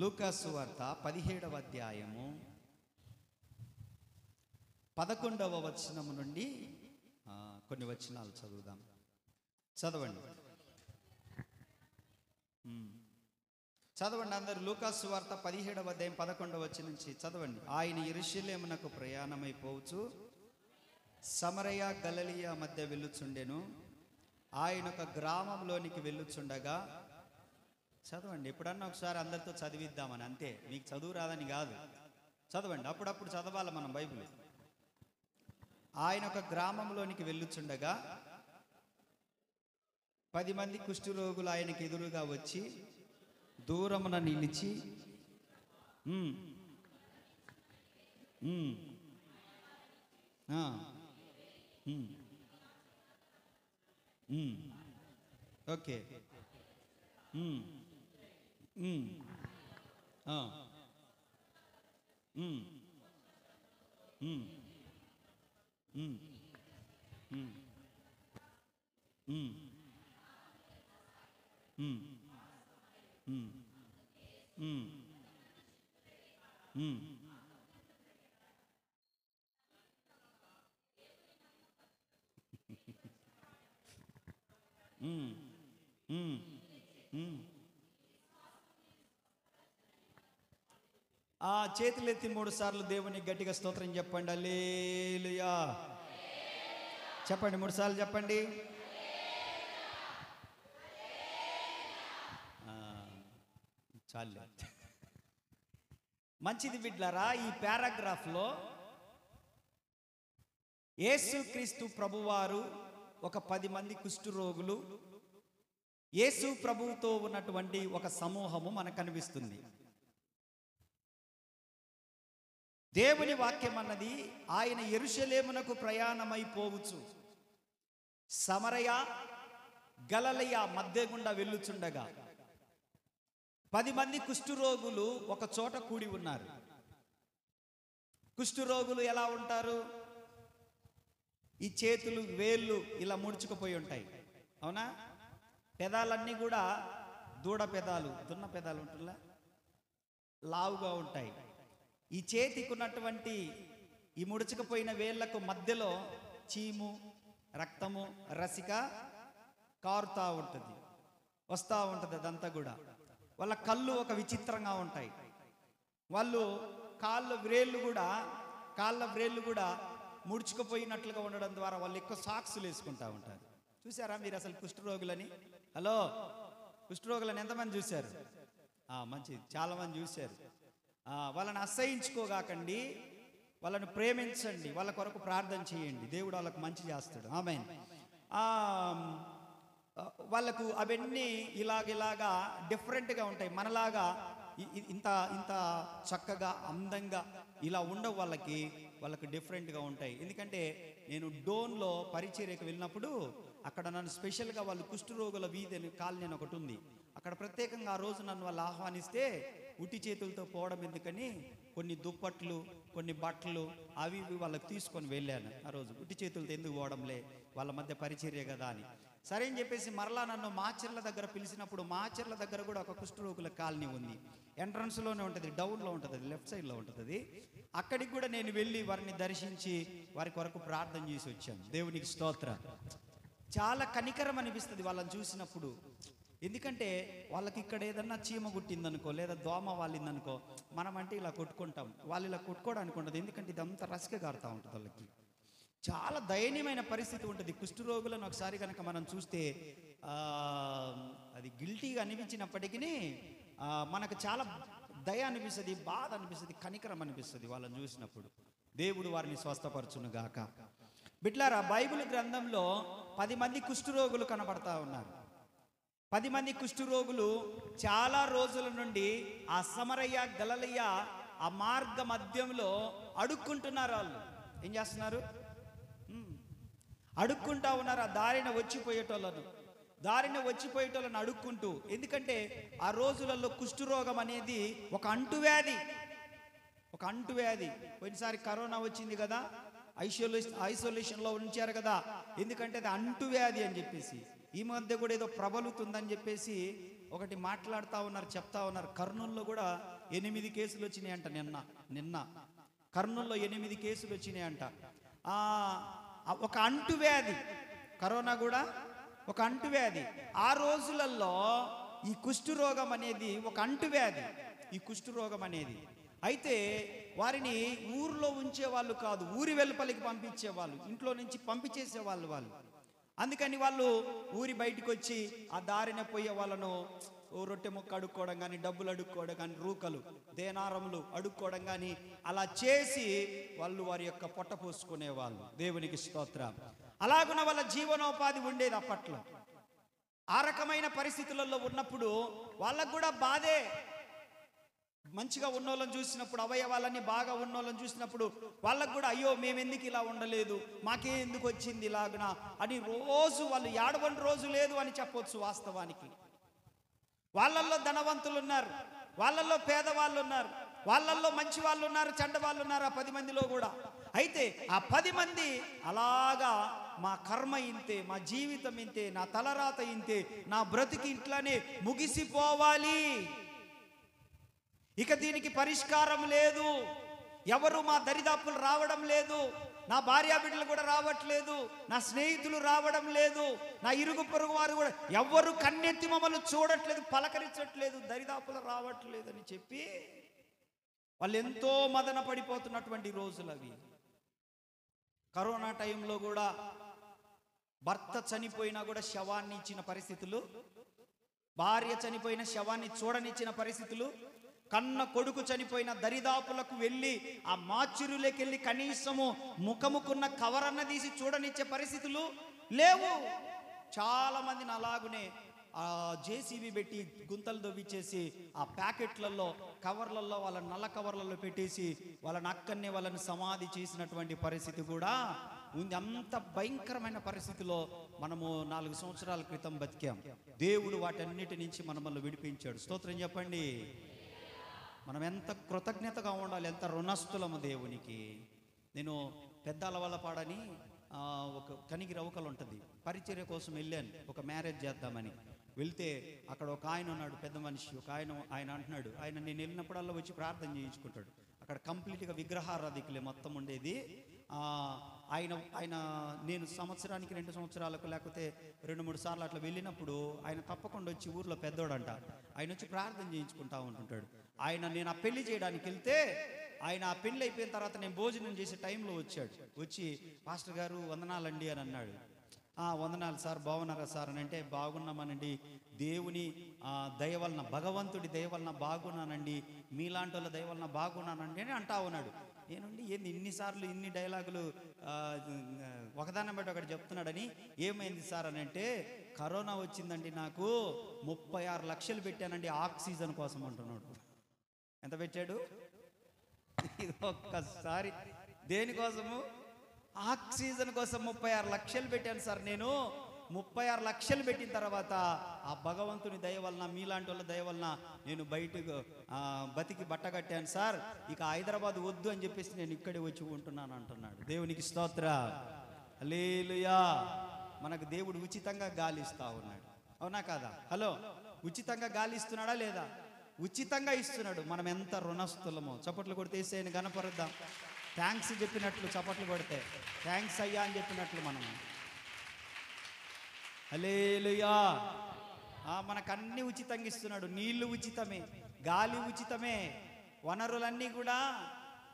లూకాసు వార్త 17వ అధ్యాయము 11వ వచనము నుండి కొన్ని వచనాలు చదువుదాం. చదవండి అందరు. లూకాసు వార్త 17వ అధ్యాయం 11వ వచనం నుంచి చదవండి. ఆయన యెరూషలేమునకు ప్రయాణమైపోవచ్చు సమరయ గలిలయ మధ్య వెళ్ళుచుండెను. ఆయన ఒక గ్రామంలోనికి వెళ్ళుచుండగా, చదవండి, ఎప్పుడన్నా ఒకసారి అందరితో చదివిద్దామని, అంతే. మీకు చదువు రాదని కాదు, చదవండి, అప్పుడప్పుడు చదవాలి మనం బైబిల్. ఆయన ఒక గ్రామంలోనికి వెళ్ళుచుండగా 10 మంది కుష్ఠరోగులు ఆయనకు ఎదురుగా వచ్చి దూరమున నిలిచి ఓకే ఆ చేతులెత్తి 3 సార్లు దేవునికి గట్టిగా స్తోత్రం చెప్పండి. హల్లెలూయా చెప్పండి, 3 సార్లు చెప్పండి. చాలే, మంచిది బిడ్డలారా. ఈ పారాగ్రాఫ్లో యేసుక్రీస్తు ప్రభువారు ఒక 10 మంది కుష్ఠరోగులు, యేసు ప్రభువుతో ఉన్నటువంటి ఒక సమూహము మనకు కనిపిస్తుంది. దేవుని వాక్యం అన్నది ఆయన యెరూషలేమునకు ప్రయాణమైపోవచ్చు సమరయ గలిలయ మధ్య గుండా వెళ్ళుచుండగా 10 మంది కుష్ఠరోగులు ఒక చోట కూడి ఉన్నారు. కుష్ఠరోగులు ఎలా ఉంటారు? ఈ చేతులు వేళ్ళు ఇలా ముడుచుకుపోయి ఉంటాయి, అవునా? పెదాలన్నీ కూడా దూడ పెదాలు, దున్న పెదాలు ఉంటుందా, లావుగా ఉంటాయి. ఈ చేతికి ఉన్నటువంటి ఈ ముడుచుకుపోయిన వేళ్లకు మధ్యలో చీము, రక్తము, రసిక కారుతూ ఉంటుంది, వస్తూ ఉంటుంది. అదంతా కూడా వాళ్ళ కళ్ళు ఒక విచిత్రంగా ఉంటాయి. వాళ్ళు కాళ్ళ వ్రేళ్ళు కూడా ముడుచుకుపోయినట్లుగా ఉండడం ద్వారా వాళ్ళు ఎక్కువ సాక్సులు వేసుకుంటూ ఉంటారు. చూసారా మీరు అసలు కుష్ఠరోగులని? హలో, కుష్ఠరోగులని ఎంతమంది చూశారు? మంచిది, చాలామంది చూశారు. వాళ్ళని అసహించుకోగాకండి, వాళ్ళని ప్రేమించండి, వాళ్ళ కొరకు ప్రార్థన చేయండి, దేవుడు వాళ్ళకు మంచి చేస్తాడు. ఆమేన్. వాళ్ళకు అవన్నీ ఇలాగా డిఫరెంట్గా ఉంటాయి. మనలాగా ఇంత చక్కగా అందంగా ఇలా ఉండవు. వాళ్ళకి డిఫరెంట్గా ఉంటాయి. ఎందుకంటే నేను డోన్లో పరిచర్యకు వెళ్ళినప్పుడు అక్కడ నన్ను స్పెషల్గా వాళ్ళు కుష్ఠరోగుల వీధి కాలనీ అని ఒకటి ఉంది, అక్కడ ప్రత్యేకంగా ఆ రోజు నన్ను వాళ్ళు ఆహ్వానిస్తే ఉట్టి చేతులతో పోవడం ఎందుకని కొన్ని దుప్పట్లు, కొన్ని బట్టలు అవి వాళ్ళకి తీసుకొని వెళ్ళాను. ఆ రోజు ఉట్టి చేతులతో ఎందుకు పోవడంలే, వాళ్ళ మధ్య పరిచర్య కదా అని. సరే అని చెప్పేసి మరలా నన్ను మాచర్ల దగ్గర పిలిచినప్పుడు, మాచర్ల దగ్గర కూడా ఒక కుష్ఠరోగుల కాలనీ ఉంది. ఎంట్రన్స్లోనే ఉంటుంది, డౌన్లో ఉంటుంది, అది లెఫ్ట్ సైడ్లో ఉంటుంది. అక్కడికి కూడా నేను వెళ్ళి వారిని దర్శించి వారి కొరకు ప్రార్థన చేసి వచ్చాను. దేవునికి స్తోత్రం. చాలా కనికరం అనిపిస్తుంది వాళ్ళని చూసినప్పుడు. ఎందుకంటే వాళ్ళకి ఇక్కడ ఏదన్నా చీమ గుట్టిందనుకో, లేదా దోమ వాలిందనుకో, మనం అంటే ఇలా కొట్టుకుంటాం, వాళ్ళు ఇలా కొట్టుకోవడానికి ఉంటుంది. ఎందుకంటే ఇదంతా రసిక కారుతూ ఉంటుంది. వాళ్ళకి చాలా దయనీయమైన పరిస్థితి ఉంటుంది. కుష్ఠరోగులను ఒకసారి కనుక మనం చూస్తే అది గిల్టీగా అనిపించినప్పటికీ మనకు చాలా దయ అనిపిస్తుంది, బాధ అనిపిస్తుంది, కనికరం అనిపిస్తుంది వాళ్ళని చూసినప్పుడు. దేవుడు వారిని స్వస్థపరచును గాక. బిడ్లారా, బైబిల్ గ్రంథంలో 10 మంది కుష్ఠరోగులు కనబడతా ఉన్నారు. 10 మంది కుష్ఠరోగులు చాలా రోజుల నుండి ఆ సమరయ గలిలయ ఆ మార్గ మధ్యంలో అడుక్కుంటున్నారు. వాళ్ళు ఏం చేస్తున్నారు? అడుక్కుంటా ఉన్నారు. ఆ దారిన వచ్చిపోయేటోళ్ళను అడుక్కుంటూ. ఎందుకంటే ఆ రోజులలో కుష్ఠరోగం అనేది ఒక అంటువ్యాధి. పోయినసారి కరోనా వచ్చింది కదా, ఐసోలేషన్లో ఉంచారు కదా, ఎందుకంటే అది అంటువ్యాధి అని చెప్పేసి. ఈ మధ్య కూడా ఏదో ప్రబలుతుందని చెప్పేసి ఒకటి మాట్లాడుతూ ఉన్నారు, చెప్తా ఉన్నారు. కర్నూలులో కూడా 8 కేసులు వచ్చినాయంట. నిన్న కర్నూలులో 8 కేసులు వచ్చినాయంట. ఒక అంటువ్యాధి, కరోనా కూడా ఒక అంటువ్యాధి. ఆ రోజులలో ఈ కుష్ఠరోగం అనేది ఒక అంటువ్యాధి. ఈ కుష్ఠరోగం అనేది అయితే వారిని ఊరిలో ఉంచేవాళ్ళు కాదు, ఊరి వెలుపలికి పంపించేవాళ్ళు, ఇంట్లో నుంచి పంపించేసేవాళ్ళు వాళ్ళు. అందుకని వాళ్ళు ఊరి బయటికి వచ్చి ఆ దారిన పోయే వాళ్ళను రొట్టె ముక్క అడుక్కోవడం కానీ, డబ్బులు అడుక్కోవడం కానీ, రూకలు దేనారములు అడుక్కోవడం కానీ అలా చేసి వాళ్ళు వారి యొక్క పొట్ట పోసుకునేవాళ్ళు. దేవునికి స్తోత్రం. అలాగున వాళ్ళ జీవనోపాధి ఉండేది అప్పట్లో. ఆ రకమైన పరిస్థితులలో ఉన్నప్పుడు వాళ్ళకు కూడా బాధే. మంచిగా ఉన్నోళ్ళని చూసినప్పుడు, అవయవాలన్నీ బాగా ఉన్నోళ్ళని చూసినప్పుడు వాళ్ళకు కూడా అయ్యో మేమెందుకు ఇలా ఉండలేదు, మాకే ఎందుకు వచ్చింది ఇలాగున అని రోజు వాళ్ళు ఏడవని రోజు లేదు అని చెప్పొచ్చు. వాస్తవానికి వాళ్ళల్లో ధనవంతులు ఉన్నారు, వాళ్ళల్లో పేదవాళ్ళు ఉన్నారు, వాళ్ళల్లో మంచి వాళ్ళు ఉన్నారు, చెడ్డ వాళ్ళు ఉన్నారు. ఆ 10 మందిలో కూడా. అయితే ఆ 10 మంది అలాగా మా కర్మ ఇంతే, మా జీవితం ఇంతే, నా తలరాత ఇంతే, నా బ్రతికి ఇట్లానే ముగిసిపోవాలి, ఇక దీనికి పరిష్కారం లేదు, ఎవరు మా దరిదాపులు రావడం లేదు, నా భార్యా బిడ్డలు కూడా రావట్లేదు, నా స్నేహితులు రావడం లేదు, నా ఇరుగు పొరుగు వారు కూడా ఎవ్వరు కన్నెత్తి మమ్మల్ని చూడట్లేదు, పలకరించట్లేదు, దరిదాపులు రావట్లేదు అని చెప్పి వాళ్ళు ఎంతో మదన పడిపోతున్నటువంటి రోజులు అవి. కరోనా టైంలో కూడా భర్త చనిపోయినా కూడా శవాన్ని ఇచ్చిన పరిస్థితులు, భార్య చనిపోయిన శవాన్ని చూడనిచ్చిన పరిస్థితులు, కన్న కొడుకు చనిపోయిన దరిదాపులకు వెళ్ళి ఆ మాచురులకెళ్ళి కనీసము ముఖముకున్న కవరన్న తీసి చూడనిచ్చే పరిస్థితులు లేవు. చాలా మందిని అలాగునే ఆ జేసీబీ పెట్టి గుంతలు దొవ్విచ్చేసి ఆ ప్యాకెట్లలో, కవర్లలో, వాళ్ళ నల్ల కవర్లలో పెట్టేసి వాళ్ళని అక్కడనే వాళ్ళని సమాధి చేసినటువంటి పరిస్థితి కూడా ఉంది. అంత భయంకరమైన పరిస్థితిలో మనము 4 సంవత్సరాల క్రితం బతికాం. దేవుడు వాటన్నిటి నుంచి మనల్ని విడిపించాడు. స్తోత్రం చెప్పండి. మనం ఎంత కృతజ్ఞతగా ఉండాలి, ఎంత రుణస్థులము దేవునికి. నేను పెద్దాల వల్ల పాడని ఒక కనిగిరి అవకలు ఉంటుంది, పరిచర్య కోసం వెళ్ళాను. ఒక మ్యారేజ్ చేద్దామని వెళ్తే అక్కడ ఒక ఆయన ఉన్నాడు, పెద్ద మనిషి. ఒక ఆయన అంటున్నాడు, నేను వెళ్ళినప్పుడల్లా వచ్చి ప్రార్థన చేయించుకుంటాడు. అక్కడ కంప్లీట్గా విగ్రహారాధికులే మొత్తం ఉండేది. ఆయన నేను సంవత్సరానికి 2 సంవత్సరాలకు లేకపోతే 2-3 సార్లు అట్లా వెళ్ళినప్పుడు ఆయన తప్పకుండా వచ్చి, ఊర్లో పెద్దోడంట, ఆయన వచ్చి ప్రార్థన చేయించుకుంటా ఉంటుంటాడు. నేను ఆ పెళ్లి చేయడానికి వెళ్తే ఆయన ఆ పెళ్లి అయిపోయిన తర్వాత నేను భోజనం చేసే టైంలో వచ్చి పాస్టర్ గారు వందనాలండి అని అన్నాడు. వందనాలు సార్, బాగున్నారా సార్ అని అంటే, బాగున్నామనండి, దేవుని దయ వలన, భగవంతుడి దయ వలన బాగున్నానండి, మీలాంటి వాళ్ళ దయ వలన బాగున్నానండి అని అంటా ఉన్నాడు. నేనుండి ఏంది ఇన్నిసార్లు ఇన్ని డైలాగులు ఒకదాన్ని బట్టి ఒకటి చెప్తున్నాడని, ఏమైంది సార్ అని అంటే, కరోనా వచ్చిందండి, నాకు 36 లక్షలు పెట్టానండి ఆక్సిజన్ కోసం అంటున్నాడు. ఎంత పెట్టాడు? ఇది ఒక్కసారి దేనికోసము? ఆక్సిజన్ కోసం 36 లక్షలు పెట్టాను సార్. నేను 36 లక్షలు పెట్టిన తర్వాత ఆ భగవంతుని దయ వలన, మీలాంటి వాళ్ళ దయ వలన నేను బయటకు బతికి బట్ట కట్టాను సార్, ఇక హైదరాబాద్ వద్దు అని చెప్పేసి నేను ఇక్కడే వచ్చి ఉంటున్నాను అంటున్నాడు. దేవునికి స్తోత్రం. హల్లెలూయా. మనకు దేవుడు ఉచితంగా గాలి ఇస్తా ఉన్నాడు, అవునా కాదా? హలో, ఉచితంగా గాలి ఇస్తున్నాడా లేదా? ఉచితంగా ఇస్తున్నాడు. మనం ఎంత రుణస్థులమో. చప్పట్లు కొడితే యేసయ్యని గణపరుద్దాం. థ్యాంక్స్ చెప్పినట్లు చప్పట్లు కొడితే, థ్యాంక్స్ అయ్యా అని చెప్పినట్లు మనం. హల్లెలూయా. మనకు అన్ని ఉచితంగా ఇస్తున్నాడు. నీళ్లు ఉచితమే, గాలి ఉచితమే, వనరులన్నీ కూడా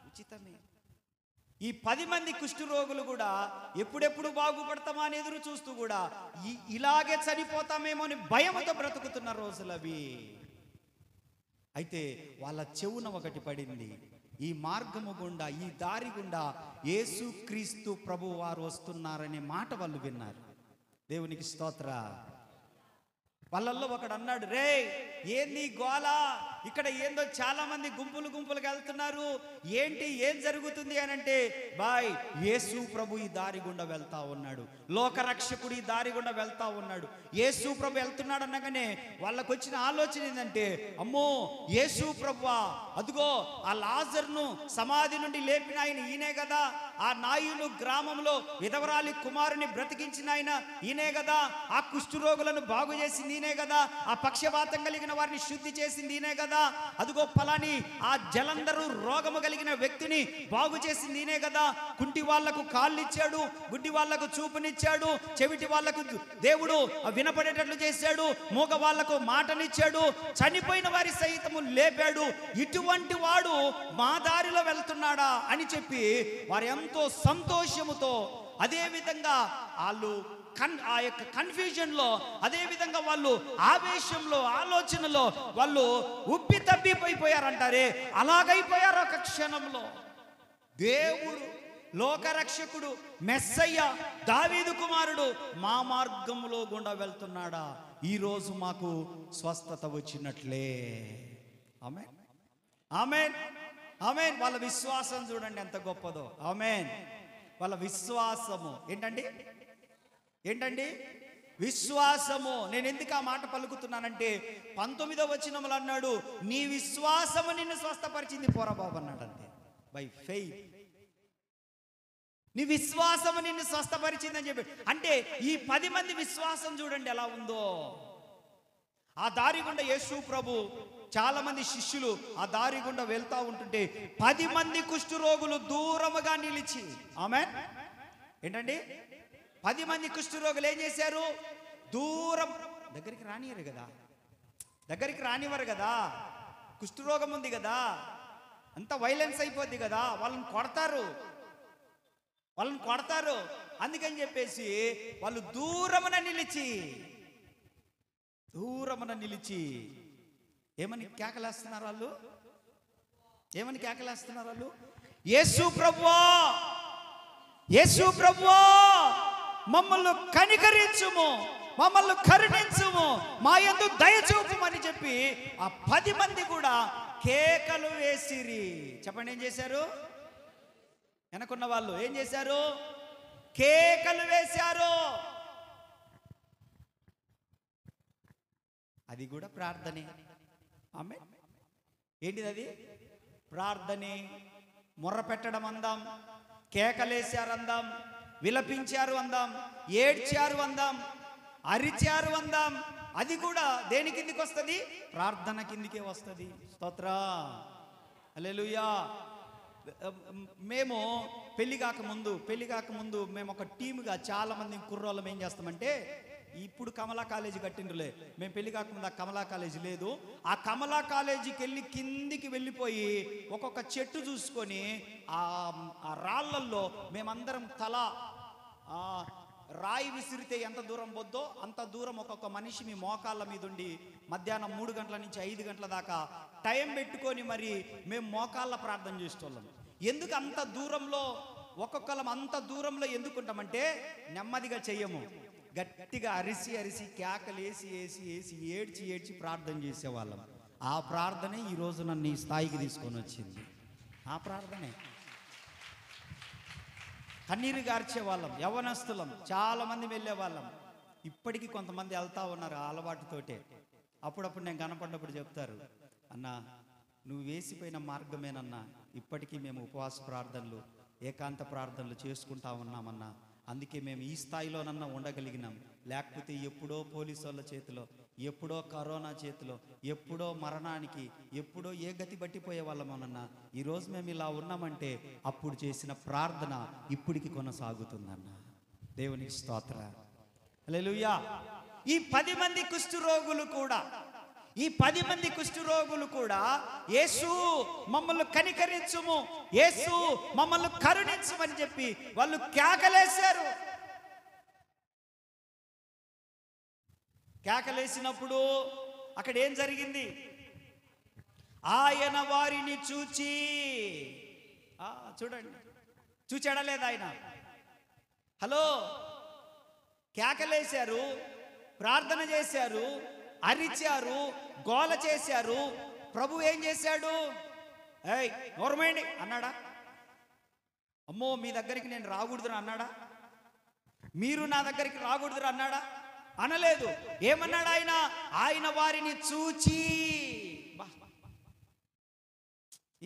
ఉచితమే. ఈ 10 మంది కుష్ఠరోగులు కూడా ఎప్పుడెప్పుడు బాగుపడతామా అని ఎదురు చూస్తూ కూడా ఇలాగే చనిపోతామేమో అని భయంతో బ్రతుకుతున్న రోజులు అవి. అయితే వాళ్ళ చెవున ఒకటి పడింది. ఈ మార్గము గుండా, ఈ దారి గుండా యేసుక్రీస్తు ప్రభు వారు వస్తున్నారనే మాట వాళ్ళు విన్నారు. దేవునికి స్తోత్ర. వాళ్ళల్లో ఒకడు అన్నాడు, రే ఏంది గోల, ఇక్కడ ఏందో చాలా మంది గుంపులుగా వెళ్తున్నారు. ఏంటి, ఏం జరుగుతుంది అని అంటే, బాయ్, యేసు ప్రభు ఈ దారి గుండా వెళ్తా ఉన్నాడు, లోకరక్షకుడు ఈ దారి గుండా వెళ్తా ఉన్నాడు, యేసు ప్రభు వెళ్తున్నాడు అనగానే వాళ్ళకు వచ్చిన ఆలోచన ఏంటంటే, అమ్మో యేసు ప్రభువా, అదిగో ఆ లాజర్ను సమాధి నుండి లేపిన ఆయన ఈయనే కదా, ఆ నాయులు గ్రామంలో విధవరాలి కుమారుని బ్రతికించిన ఆయన ఈయనే కదా, ఆ కుష్ఠరోగులను బాగు చేసింది ఈయనే కదా, ఆ పక్షవాతం కలిగిన వారిని శుద్ధి చేసింది ఈయనే కదా, అదిగో ఫలాని ఆ జలంధరు రోగము కలిగిన వ్యక్తిని బాగు చేసింది ఈయనే కదా, కుంటి వాళ్లకు కాళ్ళు ఇచ్చాడు, గుడ్డి వాళ్లకు చూపునిచ్చాడు, చెవిటి వాళ్లకు దేవుడు వినపడేటట్లు చేశాడు, మూగ వాళ్లకు మాటనిచ్చాడు, చనిపోయిన వారి సైతము లేపాడు, ఇటువంటి వాడు మా దారిలో వెళ్తున్నాడా అని చెప్పి వారు ఎంతో సంతోషముతో, అదే విధంగా వాళ్ళు ఆ యొక్క కన్ఫ్యూజన్లో, అదే విధంగా వాళ్ళు ఆవేశంలో, ఆలోచనలో వాళ్ళు ఉబ్బి తబ్బిపోయారంటారే, అలాగైపోయారు ఒక క్షణంలో. దేవుడు, లోకరక్షకుడు, మెస్సయ్య, దావీదు కుమారుడు మా మార్గంలో గుండా వెళ్తున్నాడా, ఈరోజు మాకు స్వస్థత వచ్చినట్లే. ఆమేన్, ఆమేన్, ఆమేన్. వాళ్ళ విశ్వాసం చూడండి ఎంత గొప్పదో. ఆమేన్. వాళ్ళ విశ్వాసము ఏంటండి విశ్వాసము. నేను ఎందుకు ఆ మాట పలుకుతున్నానంటే, 19వ వచనములో అన్నాడు, నీ విశ్వాసము నిన్ను స్వస్థపరిచింది పోరా బాబు అన్నాడు. అంతే, బై ఫెయిత్. నీ విశ్వాసము నిన్ను స్వస్థపరిచింది అని చెప్పి, అంటే ఈ 10 మంది విశ్వాసం చూడండి ఎలా ఉందో. ఆ దారి గుండా యేసు ప్రభు, చాలా మంది శిష్యులు ఆ దారి గుండా వెళ్తా ఉంటుంటే 10 మంది కుష్ఠరోగులు దూరముగా నిలిచి, ఆమేన్, ఏంటండి 10 మంది కుష్ఠరోగులు ఏం చేశారు, దూరం, దగ్గరికి రానివ్వరు కదా, కుష్ఠరోగం ఉంది కదా, అంత వైలెన్స్ అయిపోద్ది కదా, వాళ్ళని కొడతారు. అందుకని చెప్పేసి వాళ్ళు దూరమున నిలిచి ఏమని కేకలేస్తున్నారు వాళ్ళు, యేసు ప్రభువా మమ్మల్ని కనికరించుము, మమ్మల్ని కరుణించుము, మా యందు దయ చూపుమని చెప్పి ఆ 10 మంది కూడా కేకలు వేసిరి. చెప్పండి, ఏం చేశారు? వెనకున్న వాళ్ళు ఏం చేశారు? కేకలు వేశారు. అది కూడా ప్రార్థనే. ఆమె ఏంటిది? అది ప్రార్థనే. మొర్ర పెట్టడం అందాం, కేకలేశారు అందాం, విలపించారు అందాం, ఏడ్చారు అందాం, అరిచారు అందాం. అది కూడా దేని కిందికి వస్తుంది? ప్రార్థన కిందికే వస్తుంది. స్తోత్రం, హల్లెలూయా. మేము పెళ్లి కాకముందు మేము ఒక టీముగా చాలా మంది కుర్రోళ్ళం ఏం చేస్తామంటే, ఇప్పుడు కమలా కాలేజీ కట్టిండ్రులే, మేము పెళ్లి కాకముందు ఆ కమలా కాలేజీ లేదు, ఆ కమలా కాలేజీకి వెళ్ళి కిందికి వెళ్ళిపోయి ఒక్కొక్క చెట్టు చూసుకొని ఆ రాళ్ళల్లో మేమందరం తల రాయి విసిరితే ఎంత దూరం పోద్దో అంత దూరం ఒక్కొక్క మనిషి మీ మోకాళ్ళ మీద ఉండి మధ్యాహ్నం 3 గంటల నుంచి 5 గంటల దాకా టైం పెట్టుకొని మరి మేము మోకాళ్ళ ప్రార్థన చేసేవాళ్ళం. ఎందుకు అంత దూరంలో, ఒక్కొక్కలం అంత దూరంలో ఎందుకుంటామంటే, నెమ్మదిగా చెయ్యము, గట్టిగా అరిసి కేకలేసి ఏడ్చి ప్రార్థన చేసేవాళ్ళం. ఆ ప్రార్థనే ఈరోజు నన్ను ఈ స్థాయికి తీసుకొని వచ్చింది. ఆ ప్రార్థనే. కన్నీరు గార్చేవాళ్ళం, యవ్వనస్తులం, చాలా మంది వెళ్ళేవాళ్ళం. ఇప్పటికీ కొంతమంది వెళ్తా ఉన్నారు ఆ అలవాటుతోటే. అప్పుడప్పుడు నేను కనపడినప్పుడు చెప్తారు, అన్నా నువ్వు వేసిపోయిన మార్గమేనన్నా, ఇప్పటికీ మేము ఉపవాస ప్రార్థనలు, ఏకాంత ప్రార్థనలు చేసుకుంటా ఉన్నామన్నా, అందుకే మేము ఈ స్థాయిలోనన్నా ఉండగలిగినాం. లేకపోతే ఎప్పుడో పోలీసు వాళ్ళ చేతిలో, ఎప్పుడో కరోనా చేతిలో, ఎప్పుడో మరణానికి, ఎప్పుడో ఏ గతి పట్టిపోయే వాళ్ళమోనన్నా. ఈరోజు మేము ఇలా ఉన్నామంటే అప్పుడు చేసిన ప్రార్థన ఇప్పటికి కొనసాగుతుందన్న. దేవునికి స్తోత్ర, హల్లెలూయా. ఈ 10 మంది కుష్ఠరోగులు కూడా యేసు మమ్మల్ని కనికరించుము, యేసు మమ్మల్ని కరుణించుమని చెప్పి వాళ్ళు కేకలేశారు. కేకలేసినప్పుడు అక్కడ ఏం జరిగింది? ఆయన వారిని చూచి, చూడండి, చూచాడా లేదా ఆయన? హలో, కేకలేశారు, ప్రార్థన చేశారు, అరిచారు, గోల చేశారు, ప్రభు ఏం చేశాడు? ఏయ్ నోర్మేండి అన్నాడా? అమ్మో మీ దగ్గరికి నేను రాకూడదురా అన్నాడా? మీరు నా దగ్గరికి రాకూడదురా అన్నాడా? అనలేదు. ఏమన్నాడు ఆయన? ఆయన వారిని చూచి,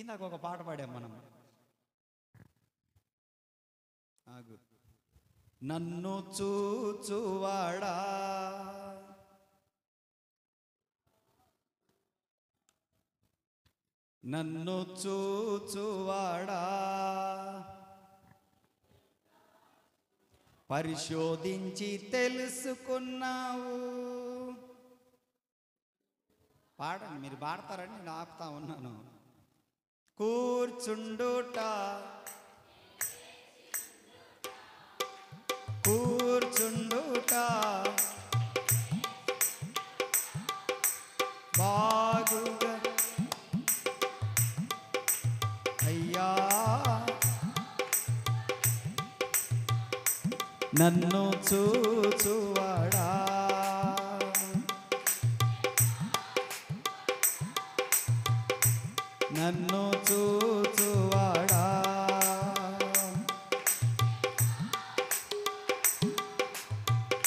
ఇందాక ఒక పాట పాడాం మనం, ఆగు. నన్ను చూచువాడా, నన్ను చూచువాడా, పరిశోధించి తెలుసుకున్నావు. పాడండి, మీరు పాడతారని నేను ఆపుతా ఉన్నాను. కూర్చుండుట, కూర్చుండుట బాగుగా అయ్యా, నన్ను చూచువాడా, నన్ను చూచువాడా,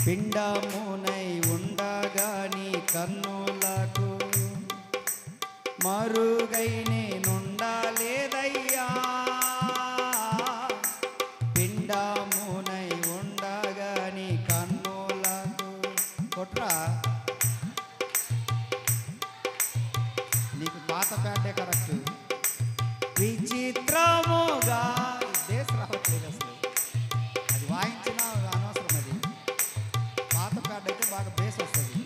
పిండమునై ఉండగా నీ కన్నులకు మరుగై నేనుండలేదయ్యా, పిండమునై ఉండగా నీ కన్నులకు. కొట్రా, నీకు పాత ప్యాటే కరెక్ట్. విచిత్రముగా దేశ రావట్లేదు అసలు, అది వాయించిన అనవసరం, అది పాత ప్యాట్ అయితే బాగా బేస్ వస్తుంది.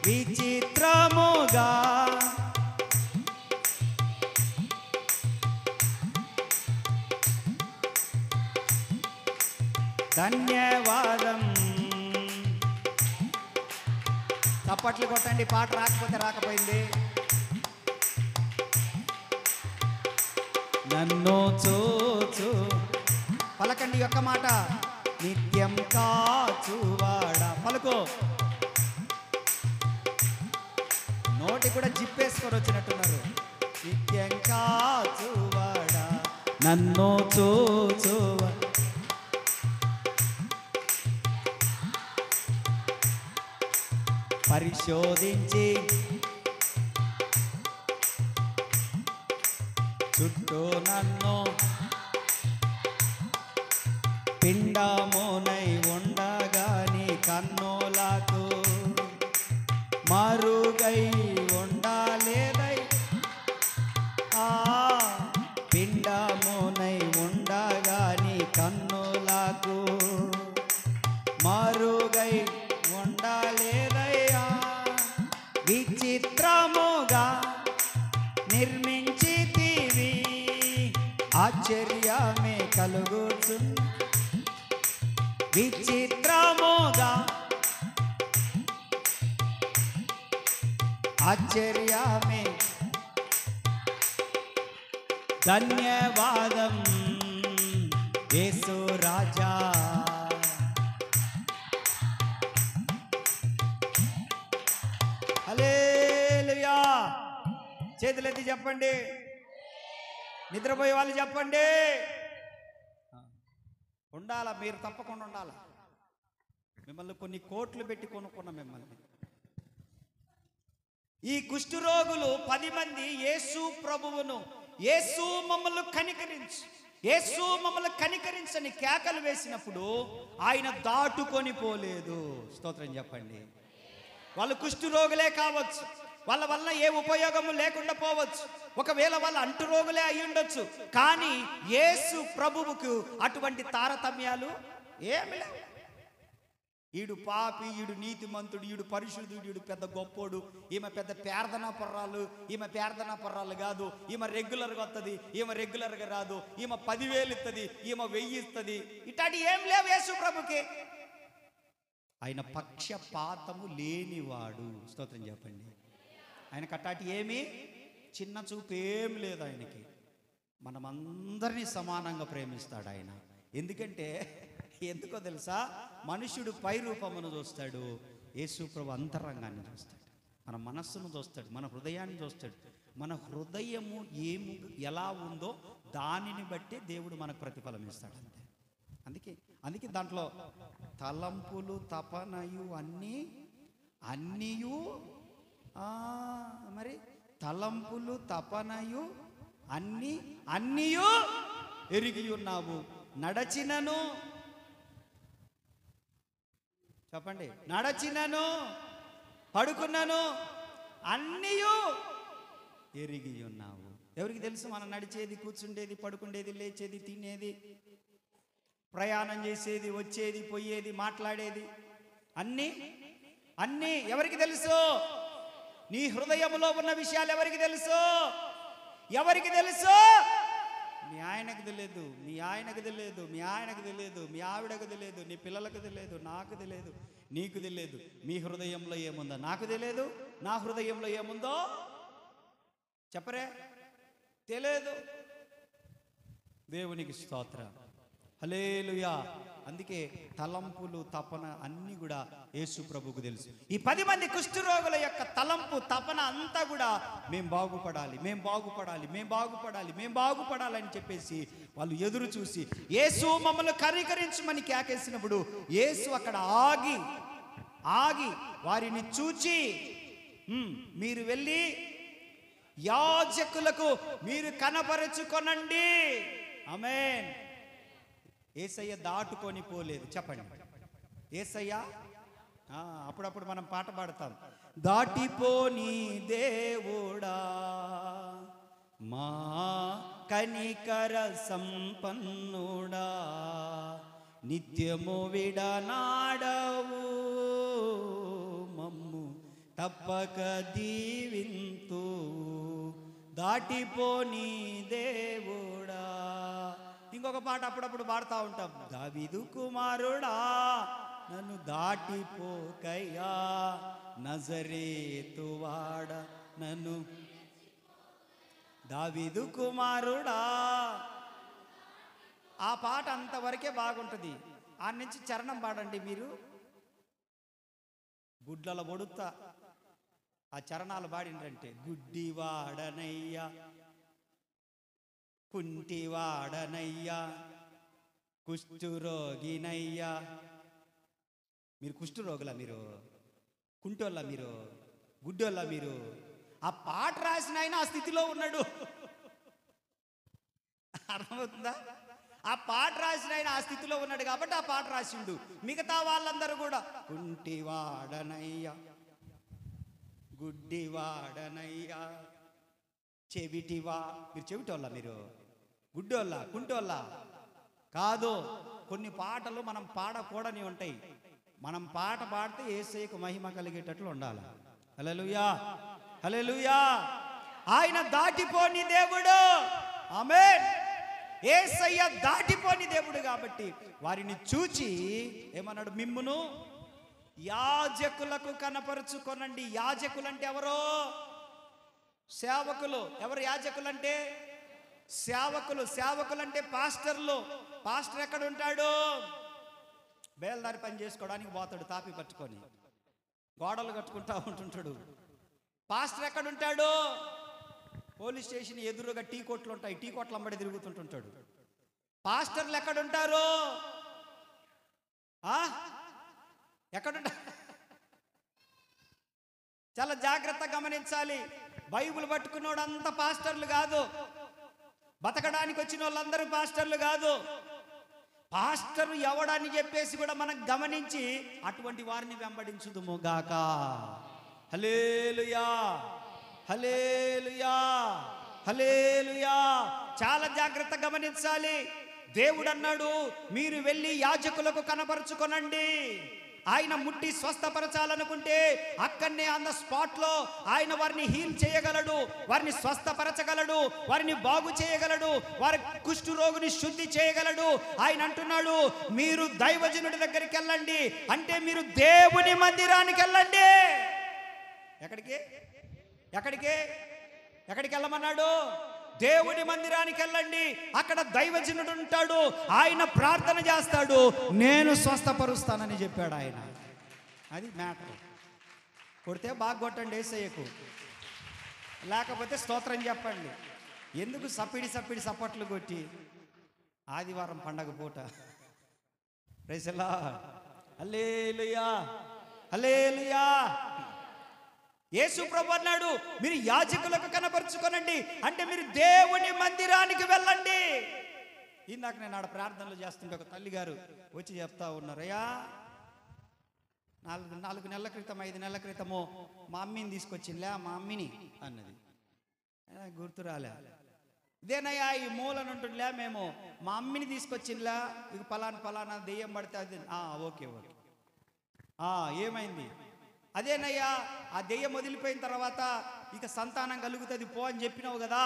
విచిత్రముగా ధన్యవాదం. చప్పట్లు కొట్టండి, పాట రాకపోతే రాకపోయింది. నన్ను చూచు, పలకండి యొక్క మాట, నిత్యం కాచువాడా. పలుకో, నోటి కూడా జిప్పేసుకొని వచ్చినట్టున్నారు. నిత్యం కాచువాడా, నన్ను చూచువా, పరిశోధించి చుట్టూ నన్ను పిండమునై ఉండగా నీ కన్నులకు మరుగై ఉండాలేదై, ఆ పిండమునై ఉండగా నీ కన్నులకు మరుగై ఉండాలేదయ్యా, విచిత్రముగా నిర్మించితివి, ఆశ్చర్యమే కలుగుచు, విచిత్రముగా ఆశ్చర్యమే. ధన్యవాదం యేసు రాజా, హల్లెలూయా. చేతులెత్తి చెప్పండి, నిద్రపోయే వాళ్ళు చెప్పండి. ఉండాలా, మీరు తప్పకుండా ఉండాలా. మిమ్మల్ని కొన్ని కోట్లు పెట్టి కొనుక్కున్న మిమ్మల్ని. ఈ కుష్ఠరోగులు 10 మంది యేసు ప్రభువును, యేసు మమ్మల్ని కనికరించు, యేసు మమ్మల్ని కనికరించని కేకలు వేసినప్పుడు ఆయన దాటుకొని పోలేదు. స్తోత్రం చెప్పండి. వాళ్ళు కుష్ఠరోగులే కావచ్చు, వాళ్ళ వల్ల ఏ ఉపయోగము లేకుండా పోవచ్చు, ఒకవేళ వాళ్ళ అంటురోగులే అయి ఉండొచ్చు, కానీ యేసు ప్రభువుకు అటువంటి తారతమ్యాలు ఏమి లేవు. ఈడు పాపి, ఈడు నీతిమంతుడు, ఈడు పరిశుద్ధుడు, ఈడు పెద్ద గొప్పోడు, ఈమె పెద్ద ప్రార్థనా పర్రాలు, ఈమె ప్రార్థనా పర్రాలు కాదు, ఈమె రెగ్యులర్గా వస్తుంది, ఈమె రెగ్యులర్గా రాదు, ఈమె 10,000 ఇస్తుంది, ఈమె 1000 ఇస్తుంది, ఇట్లాంటి ఏం లేవు యేసు ప్రభుకి. ఆయన పక్షపాతము లేనివాడు. స్తోత్రం చెప్పండి. ఆయనకు అట్లాంటి ఏమీ చిన్న చూపు ఏం లేదు ఆయనకి. మనమందరినీ సమానంగా ప్రేమిస్తాడు ఆయన. ఎందుకో తెలుసా, మనుష్యుడు పై రూపమును చూస్తాడు, యేసు ప్రభు అంతరంగాన్ని చూస్తాడు. మన మనస్సును చూస్తాడు, మన హృదయాన్ని చూస్తాడు. మన హృదయము ఎలా ఉందో దానిని బట్టి దేవుడు మనకు ప్రతిఫలం ఇస్తాడు. అంతే. అందుకే దాంట్లో తలంపులు తపనయు అన్నీయు మరి తలంపులు తపనయు అన్నీయు ఎరిగి ఉన్నావు. నడచినను, చెప్పండి, నడచినను పడుకున్నాను అన్నీయు ఎరిగి ఉన్నావు. ఎవరికి తెలుసు మనం నడిచేది, కూర్చుండేది, పడుకుండేది, లేచేది, తినేది, ప్రయాణం చేసేది, వచ్చేది, పోయేది, మాట్లాడేది అన్నీ ఎవరికి తెలుసు? నీ హృదయంలో ఉన్న విషయాలు ఎవరికి తెలుసు? ఎవరికి తెలుసు? మీ ఆయనకు తెలియదు, మీ ఆయనకు తెలియదు, మీ ఆయనకు తెలియదు, మీ ఆవిడకు తెలియదు, నీ పిల్లలకు తెలియదు, నాకు తెలియదు, నీకు తెలియదు. మీ హృదయంలో ఏముందో నాకు తెలియదు, నా హృదయంలో ఏముందో చెప్పరే తెలియదు. దేవునికి స్తోత్రం, హల్లెలూయా. అందుకే తలంపులు తపన అన్నీ కూడా యేసు ప్రభువుకు తెలుసు. ఈ 10 మంది కుష్ఠరోగుల యొక్క తలంపు తపన అంతా కూడా మేము బాగుపడాలి, మేము బాగుపడాలి, మేము బాగుపడాలి, మేము బాగుపడాలి అని చెప్పేసి వాళ్ళు ఎదురు చూసి యేసు మమ్మల్ని కనికరించమని కేకేసినప్పుడు యేసు అక్కడ ఆగి వారిని చూచి, మీరు వెళ్ళి యాజకులకు మీరు కనపరచుకొనండి. ఆమేన్. యేసయ్య దాటుకొని పోలేదు. చెప్పండి, యేసయ్య అప్పుడప్పుడు మనం పాట పాడతాం, దాటిపోని దేవుడా మా కనికర సంపన్నుడా నిత్యము విడనాడవు మమ్ము తప్పక దీవింతు దాటిపోని దేవుడా. ఇంకొక పాట అప్పుడప్పుడు పాడుతూ ఉంటాం, దావీదు కుమారుడా నన్ను దాటిపోకయ్యా నజరేతువాడ నన్ను. దావీదు కుమారుడా, ఆ పాట అంతవరకే బాగుంటుంది. ఆ నుంచి చరణం పాడండి మీరు, గుడ్లలో పొడుతా ఆ చరణాలు పాడిండ్రంటే, గుడ్డివాడనయ్యా కుంటివాడనయ్యా కుష్ఠురోగినయ్యా. మీరు కుష్ఠురోగులా, మీరు కుంటోళ్ళ, మీరు గుడ్డోళ్ళ, మీరు ఆ పాట రాసిన ఆయన ఆ స్థితిలో ఉన్నాడు. అర్థమవుతుందా? ఆ పాట రాసిన ఆయన ఆ స్థితిలో ఉన్నాడు కాబట్టి ఆ పాట రాసిండు. మిగతా వాళ్ళందరూ కూడా కుంటివాడనయ్యా గుడ్డివాడనయ్యా చెవిటివా. మీరు చెవిటోళ్ళ, మీరు గుడ్డోళ్ళ, కుంటోళ్ళ కాదు. కొన్ని పాటలు మనం పాడకూడని ఉంటాయి. మనం పాట పాడితే యేసయ్యకు మహిమ కలిగేటట్లు ఉండాలి. హల్లెలూయా, హల్లెలూయా. ఆయన దాటిపోని దేవుడు. ఆమేన్. యేసయ్య దాటిపోని దేవుడు కాబట్టి వారిని చూచి ఏమన్నాడు, మిమ్మును యాజకులకు కనపరుచుకొనండి. యాజకులు అంటే ఎవరో? సేవకులు. ఎవరు యాజకులు అంటే? సేవకులు. సేవకులు అంటే పాస్టర్లు. పాస్టర్ ఎక్కడ ఉంటాడు? బేల్దారి పని చేసుకోవడానికి పోతాడు, తాపి పట్టుకొని గోడలు కట్టుకుంటా ఉంటుంటాడు. పాస్టర్ ఎక్కడ ఉంటాడు? పోలీస్ స్టేషన్ ఎదురుగా టీ కొట్లు ఉంటాయి, టీ కొట్ల అమ్మడి తిరుగుతుంటుంటాడు. పాస్టర్లు ఎక్కడుంటారు? ఎక్కడుంటారు? చాలా జాగ్రత్తగా గమనించాలి. బైబిల్ పట్టుకున్నోడు అంత పాస్టర్లు కాదు, బతకడానికి వచ్చిన వాళ్ళందరూ పాస్టర్లు కాదు. పాస్టర్ ఎవడని చెప్పేసి కూడా మనం గమనించి అటువంటి వారిని వెంబడించుదుము గాక. హల్లెలూయా, హల్లెలూయా, హల్లెలూయా. చాలా జాగ్రత్తగా గమనించాలి. దేవుడు అన్నాడు, మీరు వెళ్ళి యాజకులకు కనపరుచుకొనండి. ఆయన ముట్టి స్వస్థపరచాలనుకుంటే అక్కడనే ఆన్ ద స్పాట్లో ఆయన వారిని హీల్ చేయగలడు, వారిని స్వస్థపరచగలడు, వారిని బాగు చేయగలడు, వారి కుష్ఠు రోగిని శుద్ధి చేయగలడు. ఆయన అంటున్నాడు, మీరు దైవజనుడి దగ్గరికి వెళ్ళండి అంటే మీరు దేవుని మందిరానికి వెళ్ళండి. ఎక్కడికి ఎక్కడికి ఎక్కడికి వెళ్ళమన్నాడు? దేవుని మందిరానికి వెళ్ళండి. అక్కడ దైవజనుడు ఉంటాడు, ఆయన ప్రార్థన చేస్తాడు, నేను స్వస్థపరుస్తానని చెప్పాడు ఆయన. అది మ్యాటర్. కొడితే బాగా కొట్టండి యేసయ్యకు, లేకపోతే స్తోత్రం చెప్పండి. ఎందుకు సప్పిడి సప్పట్లు కొట్టి ఆదివారం పండగ పూట? ప్రైజ్ ది లార్డ్, హల్లెలూయా, హల్లెలూయా. యేసు ప్రభు అన్నాడు, మీరు యాజకులకు కనపరుచుకోనండి అంటే మీరు దేవుని మందిరానికి వెళ్ళండి. ఇందాక నేను ఆడ ప్రార్థనలు చేస్తుంటే ఒక తల్లి గారు వచ్చి చెప్తా ఉన్నారు, అయ్యా 4 నెలల క్రితం 5 నెలల క్రితము మా అమ్మిని తీసుకొచ్చిందిలే, మా అమ్మిని అన్నది. గుర్తు రాలే. ఇదేనయ్యా ఈ మూలనుంటుందిలే, మేము మా అమ్మిని తీసుకొచ్చిందిలా, ఇక పలానా దెయ్యం పడితే అది ఓకే ఓకే ఏమైంది? అదేనయ్యా ఆ దెయ్యం వదిలిపోయిన తర్వాత ఇక సంతానం కలుగుతుంది పో అని చెప్పినావు కదా,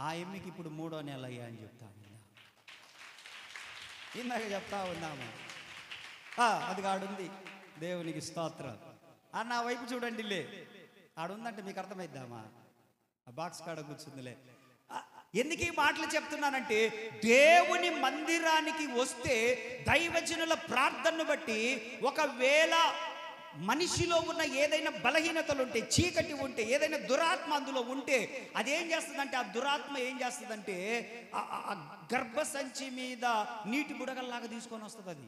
ఆ ఎమ్మికి ఇప్పుడు 3వ నెల అయ్యా అని చెప్తా ఉన్నా. ఇందాక చెప్తా ఉన్నాము, అది ఆడుంది. దేవునికి స్తోత్రం. నా వైపు చూడండి, లే ఆడుందంటే మీకు అర్థమైద్దామా? ఆ బాక్స్ కాడ కూర్చుందిలే. ఎందుకు ఈ మాటలు చెప్తున్నానంటే, దేవుని మందిరానికి వస్తే దైవజనుల ప్రార్థనను బట్టి ఒకవేళ మనిషిలో ఉన్న ఏదైనా బలహీనతలు ఉంటే, చీకటి ఉంటే, ఏదైనా దురాత్మ అందులో ఉంటే అదేం చేస్తుందంటే, ఆ దురాత్మ ఏం చేస్తుందంటే గర్భసంచి మీద నీటి బుడగల్లాగా తీసుకొని వస్తుంది. అది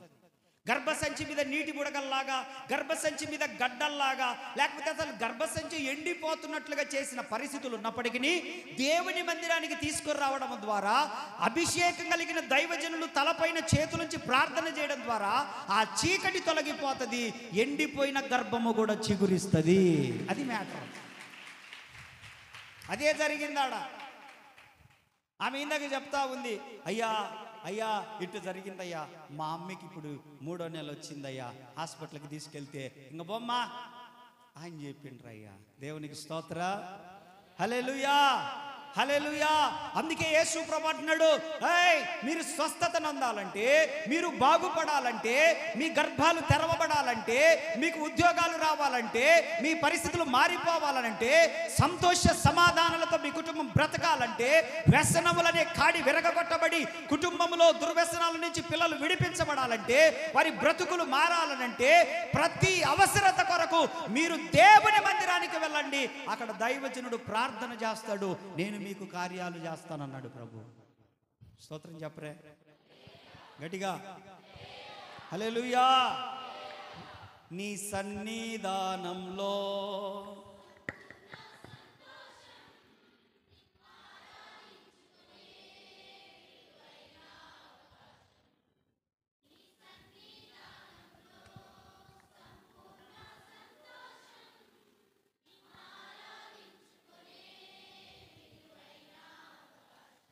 గర్భసంచి మీద నీటి బుడగల్లాగా, గర్భసంచి మీద గడ్డల్లాగా, లేకపోతే అసలు గర్భసంచి ఎండిపోతున్నట్లుగా చేసిన పరిస్థితులు ఉన్నప్పటికీ దేవుని మందిరానికి తీసుకురావడం ద్వారా, అభిషేకం కలిగిన దైవజనులు తలపైన చేతులుంచి ప్రార్థన చేయడం ద్వారా ఆ చీకటి తొలగిపోతుంది, ఎండిపోయిన గర్భము కూడా చిగురిస్తుంది. అది మ్యాటర్. అదే జరిగిందాడ. ఆమె ఇందాక చెప్తా ఉంది, అయ్యా ఇటు జరిగిందయ్యా, మా అమ్మకి ఇప్పుడు 3వ నెల వచ్చిందయ్యా, హాస్పిటల్కి తీసుకెళ్తే ఇంక బొమ్మ ఆయన చెప్పిండ్రయ్యా. దేవునికి స్తోత్ర, హల్లెలూయా, హల్లెలూయా. అందుకే యేసు ప్రభు అంటున్నాడు, మీరు స్వస్థత నొందాలంటే, మీరు బాగుపడాలంటే, మీ గర్భాలు తెరవబడాలంటే, మీకు ఉద్యోగాలు రావాలంటే, మీ పరిస్థితులు మారిపోవాలంటే, సంతోష సమాధానాలతో మీ కుటుంబం బ్రతకాలంటే, వ్యసనములనే కాడి విరగగొట్టబడి కుటుంబంలో దుర్వ్యసనాల నుంచి పిల్లలు విడిపించబడాలంటే, వారి బ్రతుకులు మారాలనంటే, ప్రతి అవసరత కొరకు మీరు దేవుని మందిరానికి వెళ్ళండి. అక్కడ దైవజనుడు ప్రార్థన చేస్తాడు, నేను మీకు కార్యాలు చేస్తానన్నాడు ప్రభు. స్తోత్రం చెప్పరే గట్టిగా, హల్లెలూయా. నీ సన్నిధానంలో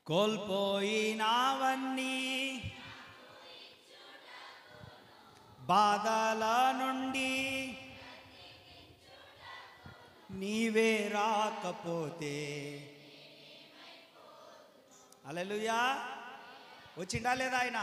కోల్పోయినవన్నీ బాధల నుండి నీవే రాకపోతే, హల్లెలూయా. వచ్చిండా లేదా ఆయన?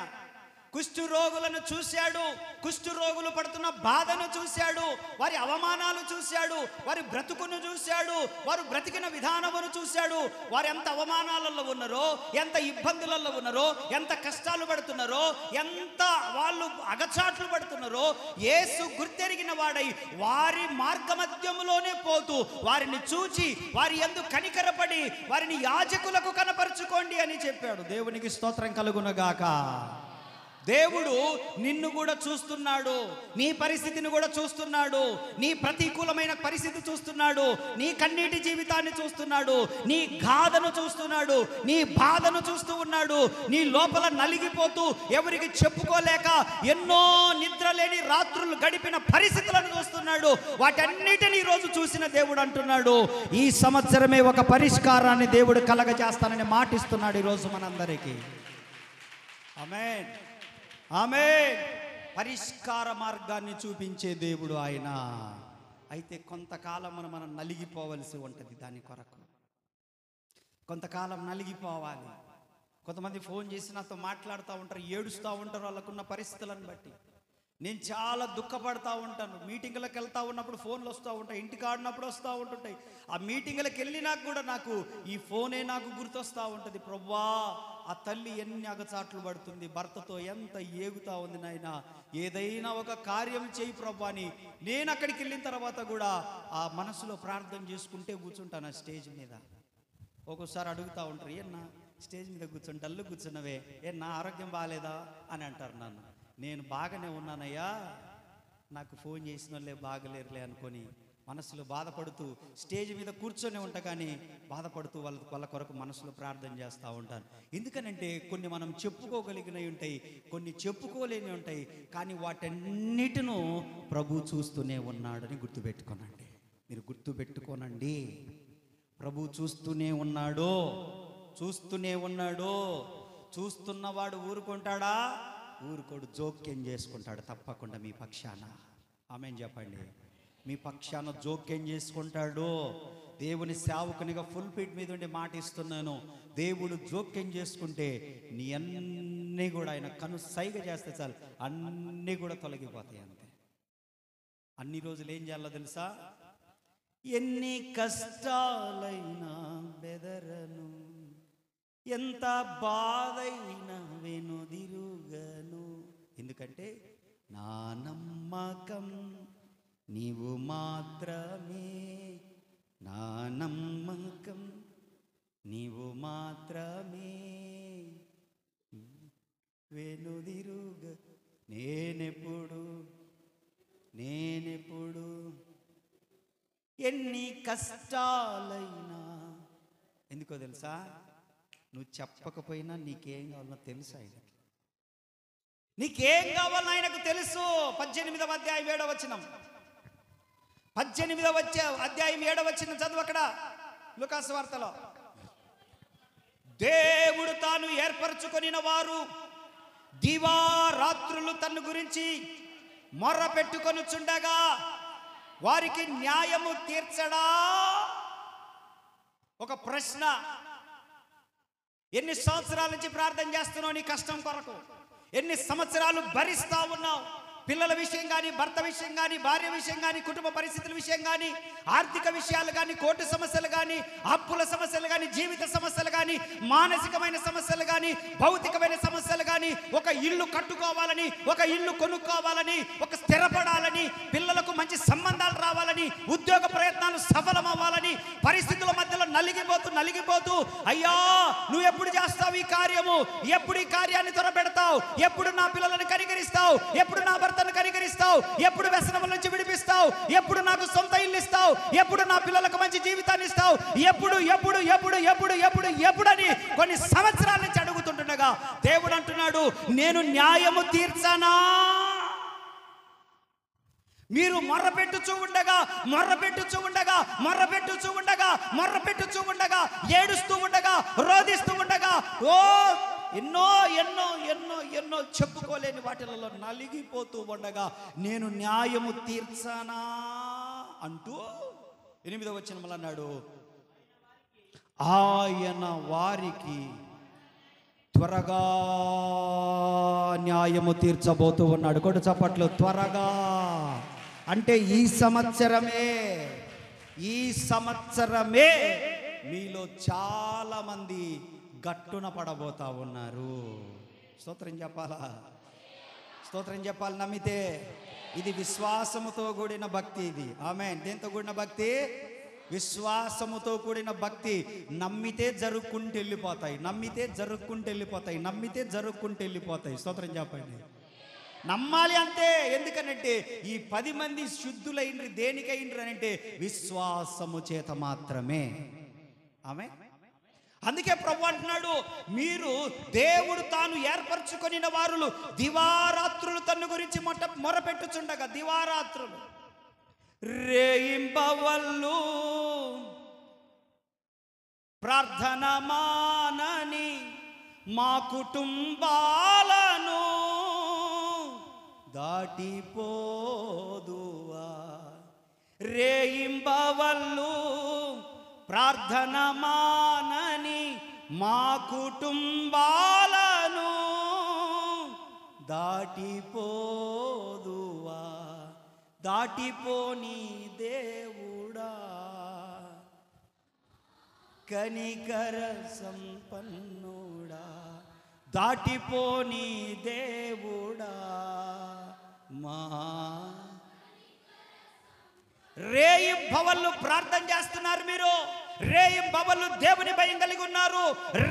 కుష్టు రోగులను చూశాడు, కుష్టు రోగులు పడుతున్న బాధను చూశాడు, వారి అవమానాలు చూశాడు, వారి బ్రతుకును చూశాడు, వారు బ్రతికిన విధానమును చూశాడు. వారు ఎంత అవమానాలలో ఉన్నారో, ఎంత ఇబ్బందులలో ఉన్నారో, ఎంత కష్టాలు పడుతున్నారో, ఎంత వాళ్ళు అగచాట్లు పడుతున్నారో యేసు గుర్తెరిగిన వాడై వారి మార్గమధ్యములోనే పోతూ వారిని చూచి వారి యందు కనికరపడి వారిని యాజకులకు కనపరుచుకోండి అని చెప్పాడు. దేవునికి స్తోత్రం కలుగునగాక. దేవుడు నిన్ను కూడా చూస్తున్నాడు, నీ పరిస్థితిని కూడా చూస్తున్నాడు, నీ ప్రతికూలమైన పరిస్థితి చూస్తున్నాడు, నీ కన్నీటి జీవితాన్ని చూస్తున్నాడు, నీ గాథను చూస్తున్నాడు, నీ బాధను చూస్తూ ఉన్నాడు. నీ లోపల నలిగిపోతూ ఎవరికి చెప్పుకోలేక ఎన్నో నిద్రలేని రాత్రులు గడిపిన పరిస్థితులను చూస్తున్నాడు. వాటన్నిటిని ఈరోజు చూసిన దేవుడు అంటున్నాడు, ఈ సంవత్సరమే ఒక పరిష్కారాన్ని దేవుడు కలగజేస్తానని మాటిస్తున్నాడు ఈరోజు మనందరికీ. ఆమేన్, ఆమేన్. పరిష్కార మార్గాన్ని చూపించే దేవుడు ఆయన. అయితే కొంతకాలం మనం నలిగిపోవలసి ఉంటుంది. దాని కొరకు కొంతకాలం నలిగిపోవాలి. కొంతమంది ఫోన్ చేసి నాతో మాట్లాడుతూ ఉంటారు, ఏడుస్తూ ఉంటారు వాళ్ళకున్న పరిస్థితులను బట్టి. నేను చాలా దుఃఖపడతా ఉంటాను. మీటింగులకు వెళ్తూ ఉన్నప్పుడు ఫోన్లు వస్తూ ఉంటాయి, ఇంటికి ఆడినప్పుడు వస్తూ ఉంటుంటాయి. ఆ మీటింగులకు వెళ్ళినాక కూడా నాకు ఈ ఫోనే నాకు గుర్తొస్తూ ఉంటుంది. ప్రభువా ఆ తల్లి ఎన్ని అగచాట్లు పడుతుంది, భర్తతో ఎంత ఏగుతా ఉంది నాయన, ఏదైనా ఒక కార్యం చేయి ప్రభు అని నేను అక్కడికి వెళ్ళిన తర్వాత కూడా ఆ మనసులో ప్రార్థన చేసుకుంటే కూర్చుంటాను ఆ స్టేజ్ మీద. ఒక్కోసారి అడుగుతూ ఉంటారు, ఏన్నా స్టేజ్ మీద కూర్చొని డల్లు కూర్చున్నవే, నా ఆరోగ్యం బాగాలేదా అని అంటారు నన్ను. నేను బాగానే ఉన్నానయ్యా, నాకు ఫోన్ చేసిన వాళ్ళే బాగలేరులే అనుకొని మనసులో బాధపడుతూ స్టేజ్ మీద కూర్చొని ఉంటా, కానీ బాధపడుతూ వాళ్ళ కొరకు మనసులో ప్రార్థన చేస్తూ ఉంటాను. ఎందుకనంటే కొన్ని మనం చెప్పుకోగలిగినవి ఉంటాయి, కొన్ని చెప్పుకోలేని ఉంటాయి, కానీ వాటన్నిటినూ ప్రభు చూస్తూనే ఉన్నాడని గుర్తుపెట్టుకోనండి. మీరు గుర్తుపెట్టుకోనండి, ప్రభు చూస్తూనే ఉన్నాడు, చూస్తూనే ఉన్నాడు. చూస్తున్నవాడు ఊరుకుంటాడా? ఊరుకోడు, జోక్యం చేసుకుంటాడు తప్పకుండా మీ పక్షాన. ఆమేన్ చెప్పండి. మీ పక్షాన జోక్యం చేసుకుంటాడు. దేవుని సేవకునిగా ఫుల్ పీట్ మీద ఉండి మాట ఇస్తున్నాను, దేవుడు జోక్యం చేసుకుంటే నీ అన్నీ కూడా ఆయన కను సైగ చేస్తే చాలు, అన్నీ కూడా తొలగిపోతాయి అంతే. అన్ని రోజులు ఏం చేయాలో తెలుసా? ఎన్ని కష్టాలైనా బెదరను, ఎంత బాధైనా వెనుదిరుగను, ఎందుకంటే నా నమ్మకం నీవు మాత్రమే, నా నమ్మకం నీవు మాత్రమే, వెనుదిరుగ నేనెప్పుడు ఎన్ని కష్టాలైనా. ఎందుకో తెలుసా? నువ్వు చెప్పకపోయినా నీకేం కావాలో తెలుసు ఆయనకి. నీకేం కావాలో ఆయనకు తెలుసు. 18వ అధ్యాయం 7వ వచనం, 18వ అధ్యాయం 7వ వచనం చదువు అక్కడ లూకాసు వార్తలో. దేవుడు తాను ఏర్పరచుకొనిన వారు దివారాత్రులు తన గురించి మొర్ర పెట్టుకొనుచుండగా వారికి న్యాయము తీర్చడా? ఒక ప్రశ్న. ఎన్ని సంవత్సరాల నుంచి ప్రార్థన చేస్తున్నావు నీ కష్టం కొరకు? ఎన్ని సంవత్సరాలు భరిస్తా ఉన్నావు? పిల్లల విషయం కానీ, భర్త విషయం కానీ, భార్య విషయం కానీ, కుటుంబ పరిస్థితుల విషయం కానీ, ఆర్థిక విషయాలు కానీ, కోర్టు సమస్యలు కానీ, అప్పుల సమస్యలు కానీ, జీవిత సమస్యలు కానీ, మానసికమైన సమస్యలు కానీ, భౌతికమైన సమస్యలు కానీ, ఒక ఇల్లు కట్టుకోవాలని, ఒక ఇల్లు కొనుక్కోవాలని, ఒక స్థిరపడాలని, పిల్లలకు మంచి సంబంధాలు రావాలని, ఉద్యోగ ప్రయత్నాలు సఫలమవ్వాలని, పరిస్థితుల మధ్యలో నలిగిపోతూ అయ్యా నువ్వు ఎప్పుడు చేస్తావు ఈ కార్యము? ఎప్పుడు ఈ కార్యాన్ని త్వరపెడతావు? ఎప్పుడు నా పిల్లలను కనికరిస్తావు? ఎప్పుడు నా భర్తను కనికరిస్తావు? ఎప్పుడు వ్యసనముల నుంచి విడిపిస్తావు? ఎప్పుడు నాకు సొంత ఇల్లు ఇస్తావు? ఎప్పుడు నా పిల్లలకు మంచి జీవితాన్ని ఇస్తావు? ఎప్పుడు అని కొన్ని సంవత్సరాల నుంచి అడుగుతుండగా దేవుడు అంటున్నాడు, నేను న్యాయము తీర్చనా? మీరు మొర్రపెట్టుచూ ఉండగా ఏడుస్తూ ఉండగా, రోధిస్తూ ఉండగా, ఓ ఎన్నో చెప్పుకోలేని వాటిలలో నలిగిపోతూ ఉండగా నేను న్యాయము తీర్చానా అంటూ 8వ వచనంలో అన్నాడు, ఆయన వారికి త్వరగా న్యాయము తీర్చబోతూ ఉన్నాడు. కొట్టు చప్పట్లు. త్వరగా అంటే ఈ సంవత్సరమే మీలో చాలా మంది గట్టున పడబోతా ఉన్నారు. స్తోత్రం చెప్పాలి నమ్మితే. ఇది విశ్వాసముతో కూడిన భక్తి. ఇది ఆమేన్. దేంతో కూడిన భక్తి? విశ్వాసముతో కూడిన భక్తి. నమ్మితే జరుక్కుంటూ వెళ్ళిపోతాయి. స్తోత్రం చెప్పండి. నమ్మాలి అంతే. ఎందుకనంటే ఈ 10 మంది శుద్ధులైనరు దేనికైనరు అని అంటే విశ్వాసము చేత మాత్రమే. ఆమేన్. అందుకే ప్రభు అంటున్నాడు, మీరు దేవుడు తాను ఏర్పరచుకొనిన వారు దివారాత్రులు తన గురించి మొరపెట్టుచుండగా, దివారాత్రులు రేయింబవళ్ళు ప్రార్థన మానని మా కుటుంబాలను దాటిపోదువా. రేయింబవళ్ళు ప్రార్థన మానని మా కుటుంబాలను దాటిపోదువా. దాటిపోని దేవుడా, కనికర సంపన్నుడా, దాటిపోని దేవుడా మా రేయింబవళ్ళు ప్రార్థన చేస్తున్నారు మీరు. రేయింబవళ్ళు దేవుని భయం కలిగి ఉన్నారు.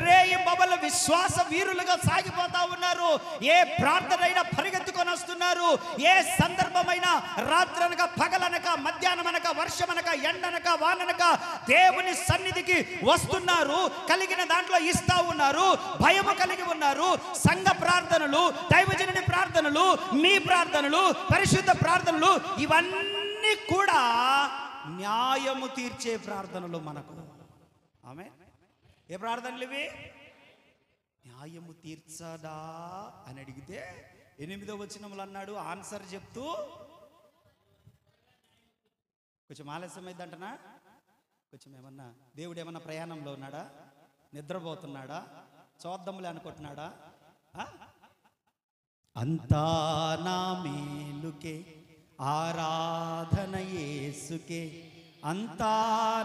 రేయింబవళ్ళు విశ్వాస వీరులుగా సాగిపోతా ఉన్నారు. ఏ ప్రార్థన అయినా పరిగెత్తుకొని వస్తున్నారు. ఏ సందర్భమైన రాత్రనక పగలనక మధ్యాహ్నమనక వర్షమనక ఎండనక వాననక దేవుని సన్నిధికి వస్తున్నారు. కలిగిన దాంట్లో ఇస్తా ఉన్నారు. భయము కలిగి ఉన్నారు. సంఘ ప్రార్థనలు, దైవజనుని ప్రార్థనలు, మీ ప్రార్థనలు, పరిశుద్ధ ప్రార్థనలు ఇవన్నీ కూడా న్యాయము తీర్చే ప్రార్థనలు మనకు. ఆమె ఏ ప్రార్థనలు ఇవి? న్యాయము తీర్చదా అని అడిగితే 8వ వచనములు అన్నాడు ఆన్సర్ చెప్తూ, కొంచెం ఆలస్యం అయిందంటనా, కొంచెం ఏమన్నా దేవుడు ఏమన్నా ప్రయాణంలో ఉన్నాడా, నిద్రపోతున్నాడా, చూద్దాంలే అనుకుంటున్నాడా? అంతా నా మేలుకే ఆరాధన యేసుకే, అంతా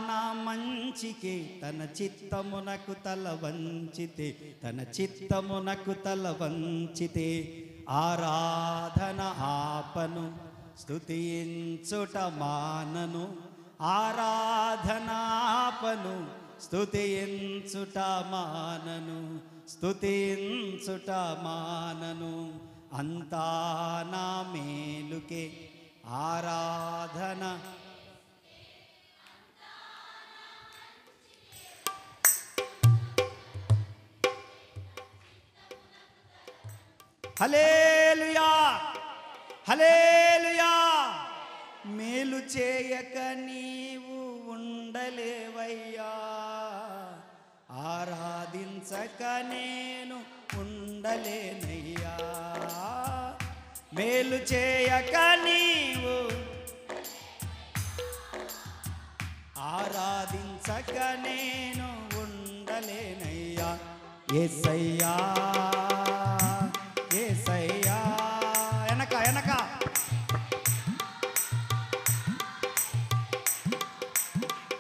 నా మంచికే తన చిత్తమునకు తల వంచితే, తన చిత్తమునకు తల వంచితే ఆరాధన ఆపను స్తుతించుట మానను, ఆరాధన ఆపను స్తుతించుట మానను, స్తుతించుట మానను. అంతా నా మేలుకే ఆరాధన. హల్లెలూయా, హల్లెలూయా. మేలు చేయక నీవు ఉండలేవయ్యా, ఆరాధించక నేను ఉండలేనయ్యా. మేలు చేయక నీవు ఆరాధించక నేను ఉండలేనయ్యా. యేసయ్యా, యేసయ్యా. వెనక వెనక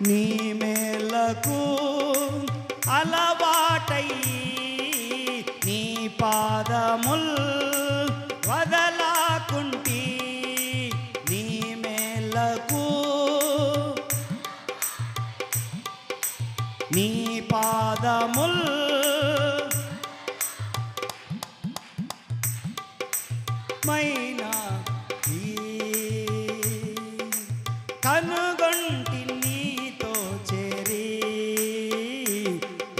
నీ మేలకు అలవాటై నీ పాదముల్ వదలాకుంటి, నీ మేలకు నీ పాదముల్ మైనా కనుగొంటి నీతో చేరి.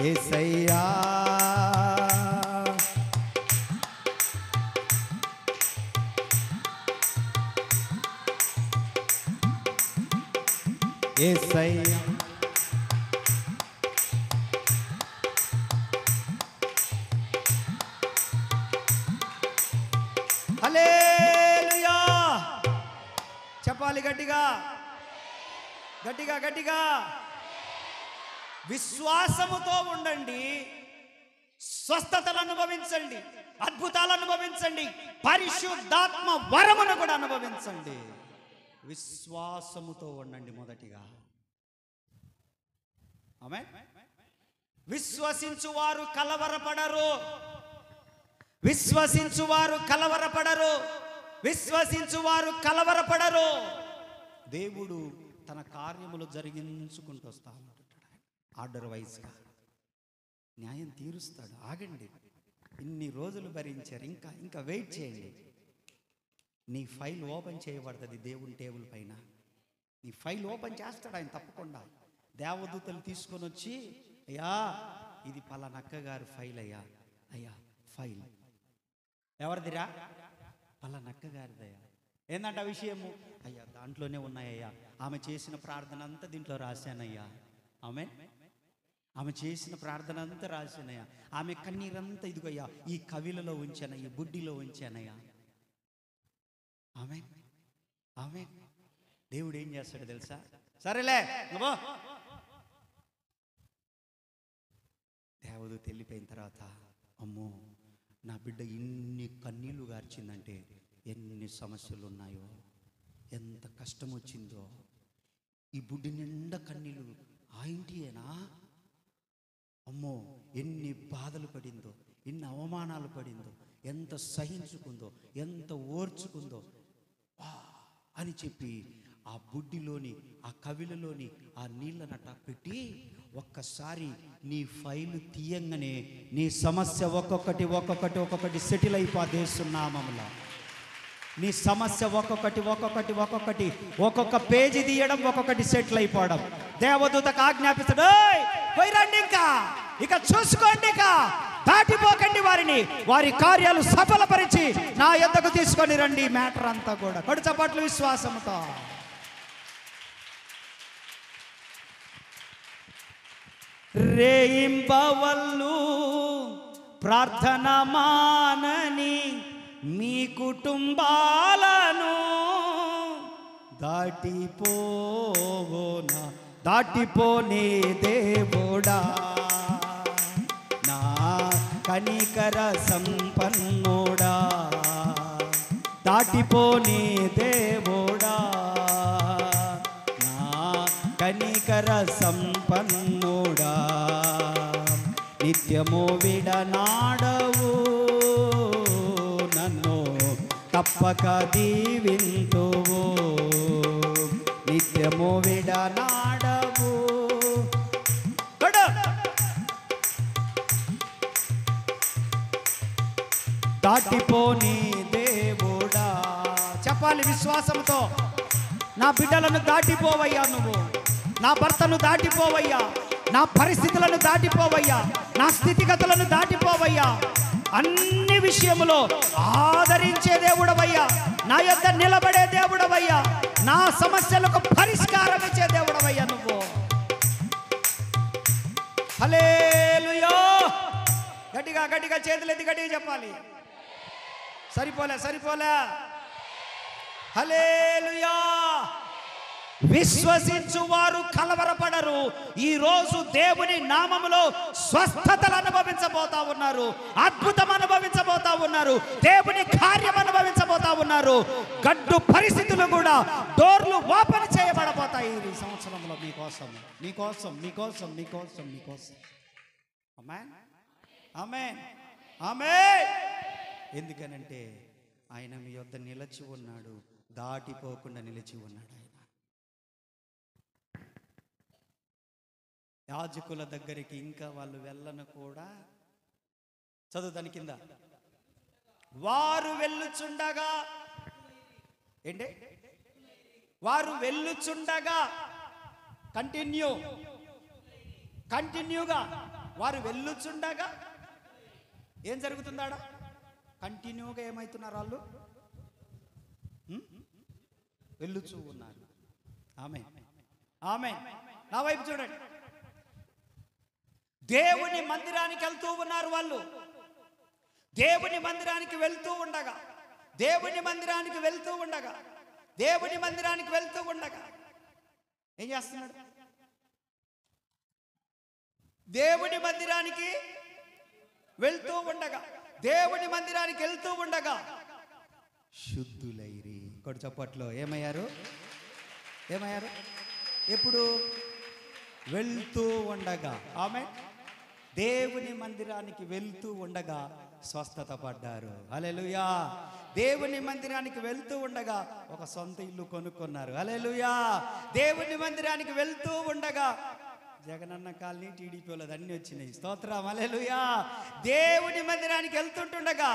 యేసయ్యా, యేసయ్యా. హల్లెలూయా. చెప్పాలి గట్టిగా, గట్టిగా, గట్టిగా. విశ్వాసముతో ఉండండి, స్వస్థతలు అనుభవించండి, అద్భుతాలు అనుభవించండి, పరిశుద్ధాత్మ వరమును కూడా అనుభవించండి. విశ్వాసముతో ఉండండి మొదటిగా. ఆమేన్. విశ్వసించువారు కలవరపడరు, విశ్వసించువారు కలవరపడరు, విశ్వసించువారు కలవరపడరు. దేవుడు తన కార్యములు జరిగించుకుంటూ వస్తా ఉంటాడు. ఆర్డర్ వైజ్గా న్యాయం తీరుస్తాడు. ఆగండి, ఇన్ని రోజులు భరించారు, ఇంకా ఇంకా వెయిట్ చేయండి. నీ ఫైల్ ఓపెన్ చేయబడుతుంది దేవుని టేబుల్ పైన. నీ ఫైల్ ఓపెన్ చేస్తాడు ఆయన తప్పకుండా. దేవదూతలు తీసుకొని వచ్చి, అయ్యా ఇది పలానక్క గారి ఫైల్ అయ్యా, అయ్యా ఫైల్ ఎవరిదిరా? పలానక్క గారిదయ్యా. ఏందంట విషయము? అయ్యా దాంట్లోనే ఉన్నాయ్యా, ఆమె చేసిన ప్రార్థన అంతా దీంట్లో రాశానయ్యా. ఆమె చేసిన ప్రార్థన అంతా రాశానయ్యా. ఆమె కన్నీరంతా ఇదిగోయ్యా ఈ కవిలలో ఉంచానయ్యా, ఈ బుడ్డిలో ఉంచానయ్యా. ఆమేన్, ఆమేన్. దేవుడు ఏం చేస్తాడు తెలుసా? సరేలే దేవదూత వెళ్ళిపోయిన తర్వాత, అమ్మో నా బిడ్డ ఇన్ని కన్నీళ్లు గార్చిందంటే ఎన్ని సమస్యలు ఉన్నాయో, ఎంత కష్టం వచ్చిందో, ఈ బుడ్డి నిండా కన్నీళ్ళు ఆ ఇంటియేనా, అమ్మో ఎన్ని బాధలు పడిందో, ఎన్ని అవమానాలు పడిందో, ఎంత సహించుకుందో, ఎంత ఓర్చుకుందో అని చెప్పి ఆ బుడ్డిలోని, ఆ కవిలలోని ఆ నీళ్ళనట పెట్టి ఒక్కసారి నీ ఫైలు తీయంగానే నీ సమస్య ఒక్కొక్కటి సెటిల్ అయిపోదేస్తున్నామలా. నీ సమస్య ఒక్కొక్క పేజీ తీయడం, ఒక్కొక్కటి సెటిల్ అయిపోవడం. దేవదూతకు ఆజ్ఞాపిస్తాడు, పోయిరండి, ఇక చూసుకోండి, ఇక దాటిపోకండి వారిని, వారి కార్యాలు సఫలపరిచి నా యొద్దకు తీసుకొని రండి. మ్యాటర్ అంతా కూడా కొడు చప్పట్లు విశ్వాసంతో. రేయింబవళ్ళు ప్రార్థన మానని మీ కుటుంబాలను దాటిపోనే దేవుడా, నా కనికర సంపన్నుడా, దాటిపోనే దేవుడా, నా కనికర సంపన్నుడా, నిత్యము విడనాడవు నన్ను తప్పక దీవింతువు, నిత్యము విడనాడవు. దాటిపోని దేవుడా. చెప్పాలి విశ్వాసంతో, నా బిడ్డలను దాటిపోవయ్యా, నువ్వు నా భర్తను దాటిపోవయ్యా, నా పరిస్థితులను దాటిపోవయ్యా, నా స్థితిగతులను దాటిపోవయ్యా, అన్ని విషయములో ఆదరించే దేవుడవయ్యా, నా యొద్ద నిలబడే దేవుడవయ్యా, నా సమస్యలకు పరిష్కారం ఇచ్చే దేవుడవయ్యా నువ్వు. హల్లెలూయా. గట్టిగా చేతులెత్తి గట్టిగా చెప్పాలి. సరిపోలే. హల్లెలూయా. విశ్వసించు వారు కలవరపడరు. ఈ రోజు దేవుని నామములో స్వస్థతలు అనుభవించబోతా ఉన్నారు, అద్భుతం అనుభవించబోతా ఉన్నారు, దేవుని కార్యం అనుభవించబోతా ఉన్నారు. గడ్డు పరిస్థితులు కూడా డోర్లు ఓపెన్ చేయబడబోతాయి ఈ సంవత్సరంలో. మీకోసం. ఆమేన్. ఎందుకనంటే ఆయన మీ యొద్ద నిలిచి ఉన్నాడు, దాటిపోకుండా నిలిచి ఉన్నాడు. ఆయన యాజకుల దగ్గరికి ఇంకా వాళ్ళు వెళ్ళను కూడా. చదువు దాని కింద, వారు వెళ్ళుచుండగా ఏంటి, వారు వెళ్ళుచుండగా కంటిన్యూగా వారు వెళ్ళుచుండగా ఏం జరుగుతుందాడ? కంటిన్యూగా ఏమవుతున్నారు వాళ్ళు? వెళ్ళుచూ ఉన్నారు. ఆమేన్. నా వైపు చూడండి. దేవుని మందిరానికి వెళ్తూ ఉన్నారు వాళ్ళు. దేవుని మందిరానికి వెళ్తూ ఉండగా ఏం చేస్తున్నాడు? దేవుని మందిరానికి వెళ్తూ ఉండగా శుద్ధులైరి. కొడు చప్పట్లో ఏమయ్యారు? ఎప్పుడు? వెళ్తూ ఉండగా. ఆమేన్. దేవుని మందిరానికి వెళ్తూ ఉండగా స్వస్థత పడ్డారు. హల్లెలూయా. దేవుని మందిరానికి వెళ్తూ ఉండగా ఒక సొంత ఇల్లు కొనుక్కున్నారు. హల్లెలూయా. దేవుని మందిరానికి వెళ్తూ ఉండగా జగనన్న కాలనీ, టీడీపీ వాళ్ళది అన్నీ వచ్చినాయి. స్తోత్రం. హల్లెలూయా. దేవుని మందిరానికి వెళ్తుంటుండగా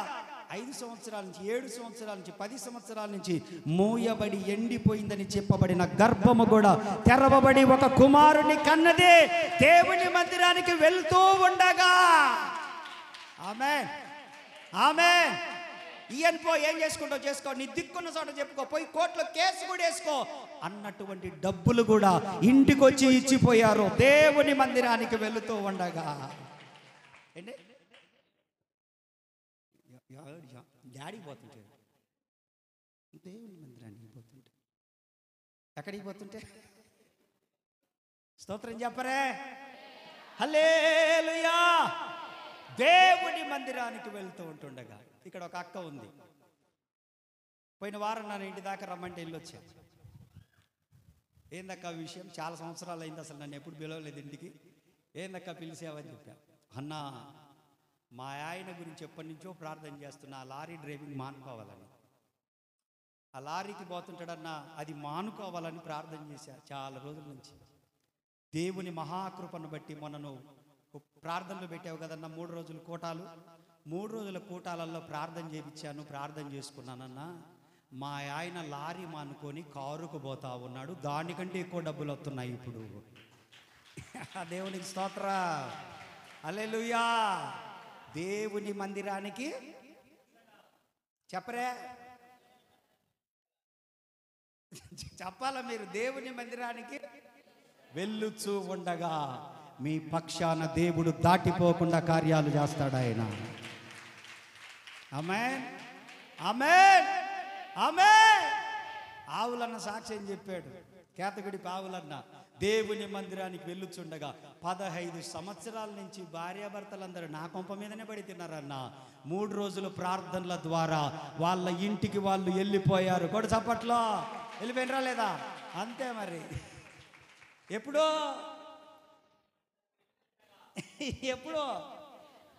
5 సంవత్సరాల నుంచి, 7 సంవత్సరాల నుంచి, 10 సంవత్సరాల నుంచి మూయబడి ఎండిపోయిందని చెప్పబడిన గర్భము కూడా తెరవబడి ఒక కుమారుని కన్నదే దేవుని మందిరానికి వెళ్తూ ఉండగా. ఆమేన్. ఈయనపో, ఏం చేసుకుంటావు చేసుకో, నీ దిక్కున్న చోట చెప్పుకో, పోయి కోర్టులో కేసు కూడా వేసుకో అన్నటువంటి డబ్బులు కూడా ఇంటికి వచ్చి ఇచ్చిపోయారు దేవుని మందిరానికి వెళుతూ ఉండగా. ఏంటి? డాడీకి పోతుంటే, దేవుని మందిరానికి పోతుంటే, ఎక్కడికి పోతుంటే? స్తోత్రం చెప్పరే. హల్లెలూయా. దేవుని మందిరానికి వెళ్తూ ఉంటుండగా ఇక్కడ ఒక అక్క ఉంది. పోయిన వారం నన్ను ఇంటి దాకా రమ్మంటే వెళ్ళొచ్చా. ఏందక్క విషయం? చాలా సంవత్సరాలు అయింది, అసలు నన్ను ఎప్పుడు పిలవలేదు ఇంటికి. ఏందక్క పిలిచావని చెప్పా. అన్నా, మా ఆయన గురించి ఎప్పటి నుంచో ప్రార్థన చేస్తున్నా, ఆ లారీ డ్రైవింగ్ మానుకోవాలని. ఆ లారీకి పోతుంటాడన్నా అది మానుకోవాలని ప్రార్థన చేశా చాలా రోజుల నుంచి. దేవుని మహాకృపను బట్టి మొన్నను ప్రార్థనలు పెట్టావు కదన్నా 3 రోజుల కూటాలు. 3 రోజుల కూటాలలో ప్రార్థన చేయించాను, ప్రార్థన చేసుకున్నానన్నా. మా ఆయన లారీ మానుకొని కారుకు పోతా ఉన్నాడు. దానికంటే ఎక్కువ డబ్బులు వస్తున్నాయి ఇప్పుడు. దేవునికి స్తోత్రం, హల్లెలూయా. దేవుని మందిరానికి చెప్పరే, చెప్పాలా మీరు? దేవుని మందిరానికి వెళ్ళుచూ ఉండగా మీ పక్షాన దేవుడు దాటిపోకుండా కార్యాలు చేస్తాడు ఆయన. ఆమేన్, ఆమేన్, ఆమేన్. ఆవులన్న సాక్ష్యం చెప్పాడు, కేతగుడి ఆవులన్న. దేవుని మందిరానికి వెళ్ళుచుండగా 15 సంవత్సరాల నుంచి భార్యాభర్తలందరూ నా కొంప మీదనే పడి తిన్నారన్న. 3 రోజుల ప్రార్థనల ద్వారా వాళ్ళ ఇంటికి వాళ్ళు వెళ్ళిపోయారు. కొడు చప్పట్లో వెళ్ళిపోయినరా లేదా? అంతే మరి. ఎప్పుడో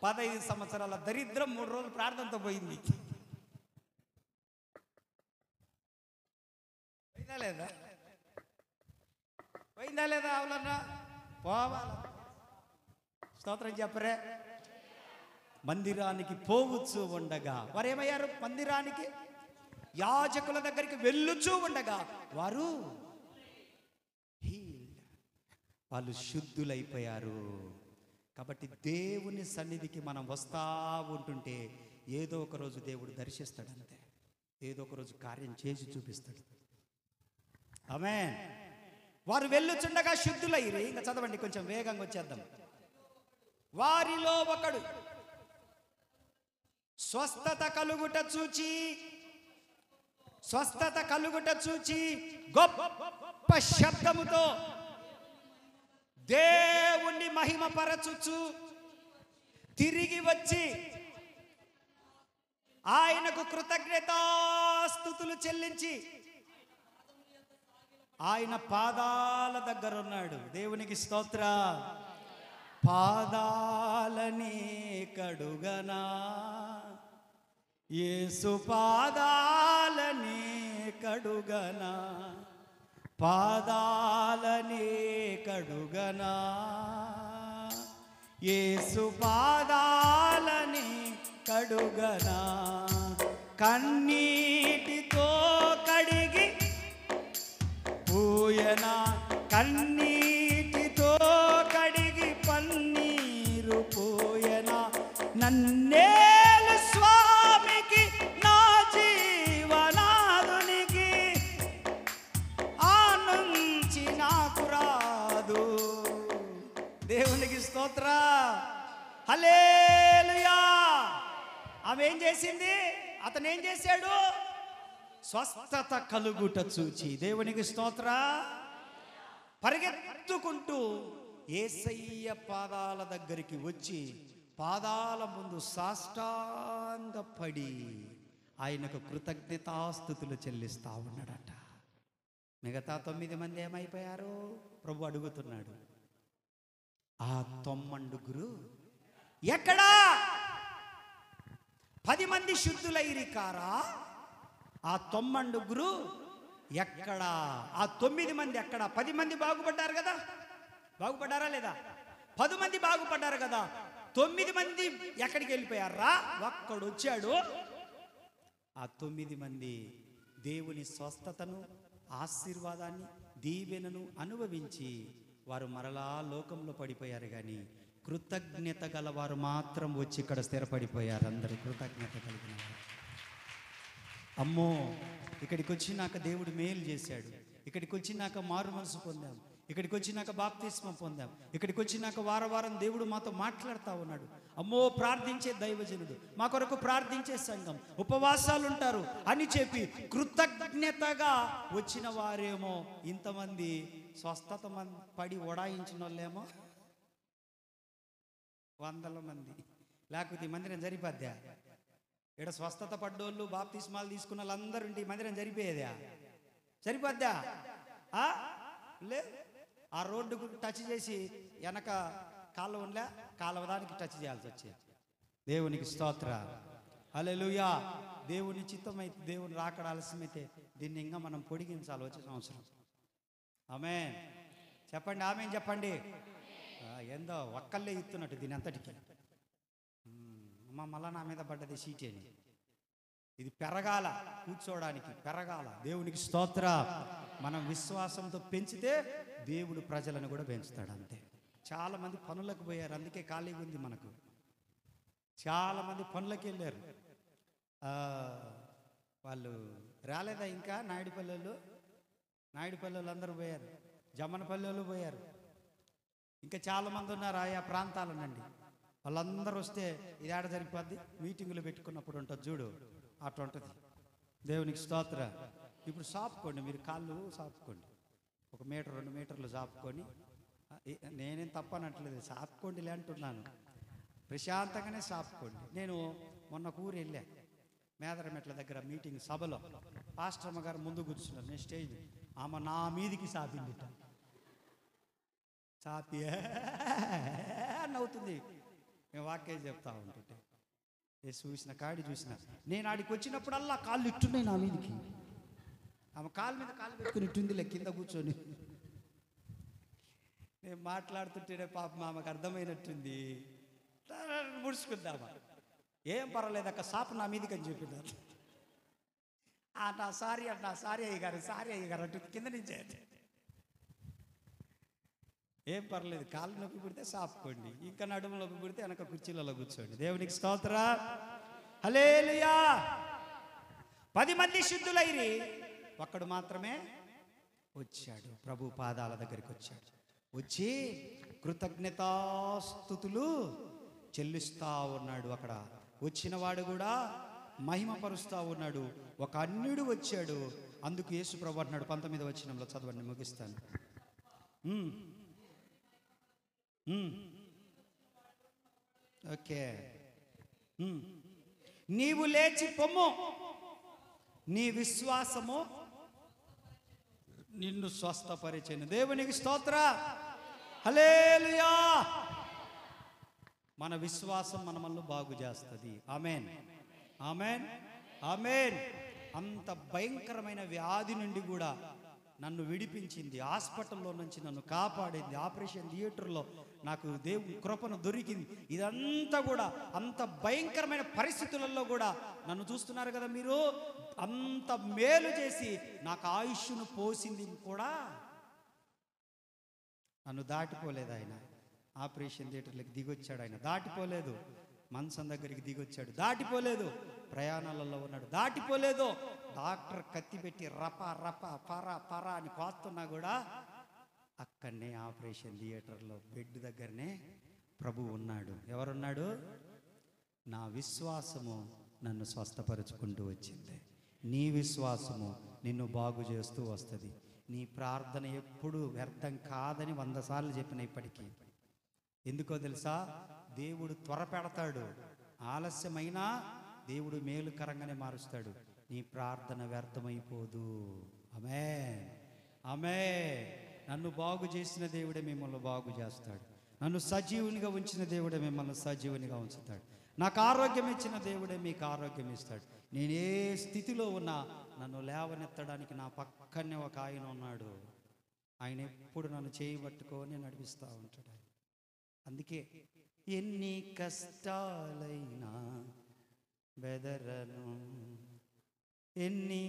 15 సంవత్సరాల దరిద్రం 3 రోజులు ప్రార్థనతో పోయింది. పోయిందా లేదా? అవులన్నా పోవాల. స్తోత్రం చెప్పరే. మందిరానికి పోవచ్చు ఉండగా వారు ఏమయ్యారు? మందిరానికి యాజకుల దగ్గరికి వెళ్ళుచూ ఉండగా వారు వాళ్ళు శుద్ధులైపోయారు. కాబట్టి దేవుని సన్నిధికి మనం వస్తా ఉంటుంటే ఏదో ఒక రోజు దేవుడు దర్శిస్తాడు. అంతే, ఏదో ఒక రోజు కార్యం చేసి చూపిస్తాడు. ఆమేన్. వారు వెళ్ళుచుండగా శుద్ధులైరి. ఇంకా చదవండి, కొంచెం వేగంగా వచ్చేద్దాం. వారిలో ఒకడు స్వస్థత కలుగుట చూచి గొప్ప శబ్దముతో దేవుణ్ణి మహిమపరచుచు తిరిగి వచ్చి ఆయనకు కృతజ్ఞతాస్తుతులు చెల్లించి ఆయన పాదాల దగ్గర ఉన్నాడు. దేవునికి స్తోత్ర. పాదాలని కడుగనా, యేసు పాదాలని కడుగనా, పాదాలని కడుగనా, యేసు పాదాలని కడుగనా, కన్నీటితో కడిగి పూయనా, కన్నీటితో కడిగి పన్నీరు పూయనా, నన్నేలు స్వామికి నా జీవనాదునికి ఆ నుంచి నాకు రాదు. దేవునికి స్తోత్ర, హల్లెలూయా. ఆమె ఏం చేసింది? అతను ఏం చేశాడు? స్వస్థత కలుగుట చూచి, దేవునికి స్తోత్ర, పరిగెత్తుకుంటూ యేసయ్య పాదాల దగ్గరికి వచ్చి పాదాల ముందు సాష్టాంగపడి ఆయనకు కృతజ్ఞతాస్తుతులు చెల్లిస్తా ఉన్నాడట. మిగతా 9 మంది ఏమైపోయారు? ప్రభు అడుగుతున్నాడు. ఆ 9 ఎక్కడా? 10 మంది శుద్ధులైరి కారా? ఆ 9 ఎక్కడా? ఆ 9 మంది ఎక్కడా? 10 మంది బాగుపడ్డారు కదా, బాగుపడ్డారా లేదా? 10 మంది బాగుపడ్డారు కదా, 9 మంది ఎక్కడికి వెళ్ళిపోయారా? ఒక్కడు వచ్చాడు. ఆ 9 మంది దేవుని స్వస్థతను, ఆశీర్వాదాన్ని, దీవెనను అనుభవించి వారు మరలా లోకంలో పడిపోయారు. కానీ కృతజ్ఞత గల వారు మాత్రం వచ్చి ఇక్కడ స్థిరపడిపోయారు. అందరూ కృతజ్ఞత కలిగిన వారు. అమ్మో, ఇక్కడికి వచ్చి నాకు దేవుడు మేలు చేశాడు, ఇక్కడికి వచ్చి నాకు మారు మనసు పొందాం, ఇక్కడికి వచ్చి నాకు బాప్తిస్మం పొందాం, ఇక్కడికి వచ్చి నాకు వారం దేవుడు మాతో మాట్లాడుతూ ఉన్నాడు. అమ్మో, ప్రార్థించే దైవజనుడు, మా కొరకు ప్రార్థించే సంఘం, ఉపవాసాలు ఉంటారు అని చెప్పి కృతజ్ఞతగా వచ్చిన వారేమో ఇంతమంది, స్వస్థత పడి ఓడాయించిన వాళ్ళేమో 100 మంది. లేకపోతే ఈ మందిరం జరిపోద్దా? ఇక్కడ స్వస్థత పడ్డోళ్ళు, బాప్తిస్మాలు తీసుకున్న వాళ్ళందరూ ఇంటి మందిరం జరిపోయేదా? సరిపోద్దా? లేదు. ఆ రోడ్డుకు టచ్ చేసి వెనక కాలువ ఉండలే, కాలువదానికి టచ్ చేయాల్సి వచ్చేది. దేవునికి స్తోత్ర. హల్లెలూయా. దేవుని చిత్తమైతే, దేవుని రాకడ ఆలస్యమైతే దీన్ని ఇంకా మనం పొడిగించాలి వచ్చే సంవత్సరం. ఆమేన్ చెప్పండి, ఆమేన్ చెప్పండి. ఏందో ఒక్కళ్ళే ఇస్తున్నట్టు దీని అంతటికి. మళ్ళా నా మీద పడ్డది సీట్ అని. ఇది పెరగాల, కూర్చోడానికి పెరగాల. దేవునికి స్తోత్ర. మనం విశ్వాసంతో పెంచితే దేవుడు ప్రజలను కూడా పెంచుతాడు. అంతే. చాలామంది పనులకు పోయారు, అందుకే ఖాళీగా ఉంది మనకు. చాలామంది పనులకు వెళ్ళారు. వాళ్ళు రాలేదా ఇంకా? నాయుడుపల్లెలు అందరూ పోయారు, జమ్మనపల్లెలు పోయారు, ఇంకా చాలామంది ఉన్నారు ఆయా ప్రాంతాల నుండి. వాళ్ళందరూ వస్తే ఇది ఆడ జరిగిపోద్ది. మీటింగులు పెట్టుకున్నప్పుడు ఉంటుంది చూడు, అట్లా ఉంటుంది. దేవునికి స్తోత్ర. ఇప్పుడు సాపుకోండి, మీరు కాళ్ళు సాపుకోండి, 1 మీటర్ 2 మీటర్లు సాపుకొని. నేనేం తప్పనట్లేదు, సాపుకోండి అంటున్నాను. ప్రశాంతంగానే సాపుకోండి. నేను మొన్న ఊరు వెళ్ళా, మేదరమెట్ల దగ్గర మీటింగ్ సభలో పాస్టర్ అమ్మ గారు ముందు కూర్చున్నారు, నేను స్టేజ్. ఆమె నా మీదికి సాపింది, సాపి నవ్వుతుంది. మేము వాక్యం చెప్తా ఉంటుంటే చూసిన కాడి చూసిన. నేను ఆడికి వచ్చినప్పుడల్లా కాళ్ళు ఇట్టున్నాయి నా మీదికి. ఆమె కాళ్ళ మీద కాళ్ళు పెట్టుకుని ఇట్టుందిలే కింద కూర్చొని. నేను మాట్లాడుతుంటేనే పాపం ఆమెకు అర్థమైనట్టుంది, ముడుచుకుందామా. ఏం పర్వాలేదు అక్క, సాపు నా మీదికి అని చెప్పినారు. నా సారీ అయ్యగారు అటు కింద నుంచే. ఏం పర్లేదు, కాళ్ళు నొప్పి పుడితే సాపుకోండి, ఇంకా నడుము నొప్పి పుడితే వెనక కుర్చీలలో కూర్చోండి. దేవునికి స్తోత్ర. హల్లెలూయా. 10 మంది శుద్ధులైరి, ఒక్కడు మాత్రమే వచ్చాడు. ప్రభు పాదాల దగ్గరికి వచ్చాడు. వచ్చి కృతజ్ఞతాస్తుతులు చెల్లిస్తా ఉన్నాడు. అక్కడ వచ్చిన వాడు కూడా మహిమపరుస్తూ ఉన్నాడు. ఒక అన్యుడు వచ్చాడు. అందుకు యేసు ప్రభు అంటున్నాడు 19వ వచనంలో, చదవండి ముగిస్తాను. ఓకే. నీవు లేచి పొమ్ము, నీ విశ్వాసము నిన్ను స్వస్థపరిచెను. దేవునికి స్తోత్ర. హల్లెలూయా. మన విశ్వాసం మనల్ని బాగు చేస్తుంది. ఆమేన్, ఆమేన్, ఆమేన్. అంత భయంకరమైన వ్యాధి నుండి కూడా నన్ను విడిపించింది, హాస్పిటల్లో నుంచి నన్ను కాపాడింది, ఆపరేషన్ థియేటర్లో నాకు దేవుని కృపను దొరికింది. ఇదంతా కూడా అంత భయంకరమైన పరిస్థితులలో కూడా నన్ను చూస్తున్నారు కదా మీరు, అంత మేలు చేసి నాకు ఆయుష్ను పోసింది కూడా. నన్ను దాటిపోలేదు ఆయన. ఆపరేషన్ థియేటర్లకు దిగొచ్చాడు ఆయన, దాటిపోలేదు. మంచం దగ్గరికి దిగొచ్చాడు, దాటిపోలేదు. ప్రయాణాలలో ఉన్నాడు, దాటిపోలేదు. డాక్టర్ కత్తి పెట్టి రప రప పర పర అని కోస్తున్నా కూడా అక్కడనే ఆపరేషన్ థియేటర్లో బెడ్ దగ్గరనే ప్రభు ఉన్నాడు. ఎవరున్నాడు? నా విశ్వాసము నన్ను స్వస్థపరుచుకుంటూ వచ్చింది. నీ విశ్వాసము నిన్ను బాగు చేస్తూ వస్తుంది. నీ ప్రార్థన ఎప్పుడు వ్యర్థం కాదని 100 సార్లు చెప్పిన ఇప్పటికీ. ఎందుకో తెలుసా? దేవుడు త్వర పెడతాడు, ఆలస్యమైనా దేవుడు మేలుకరంగానే మారుస్తాడు. నీ ప్రార్థన వ్యర్థమైపోదు. ఆమేన్, ఆమేన్. నన్ను బాగు చేసిన దేవుడే మిమ్మల్ని బాగు చేస్తాడు. నన్ను సజీవునిగా ఉంచిన దేవుడే మిమ్మల్ని సజీవునిగా ఉంచుతాడు. నాకు ఆరోగ్యం ఇచ్చిన దేవుడే మీకు ఆరోగ్యం ఇస్తాడు. నేను ఏ స్థితిలో ఉన్నా నన్ను లేవనెత్తడానికి నా పక్కనే ఒక ఆయన ఉన్నాడు. ఆయన ఎప్పుడు నన్ను చేయబట్టుకొని నడిపిస్తూ ఉంటాడు. అందుకే ఎన్ని కష్టాలైనా బెదరను, ఎన్ని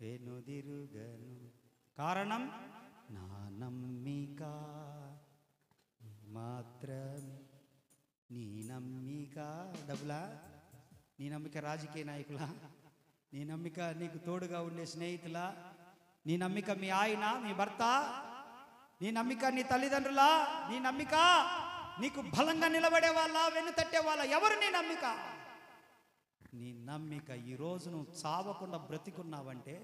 వెనుదిరుగను, కారణం నా నమ్మిక మాత్రమే. నీ నమ్మిక డబ్బులా? నీ నమ్మిక రాజకీయ నాయకులా? నీ నమ్మిక నీకు తోడుగా ఉండే స్నేహితులా? నీ నమ్మిక మీ ఆయన, మీ భర్త? నీ నమ్మిక నీ తల్లిదండ్రులా? నీ నమ్మిక నీకు బలంగా నిలబడే వాళ్ళ, వెన్ను తట్టే వాళ్ళ? ఎవరు నీ నమ్మిక? నీ నమ్మిక ఈ రోజు నువ్వు చావకుండా బ్రతికున్నావంటే,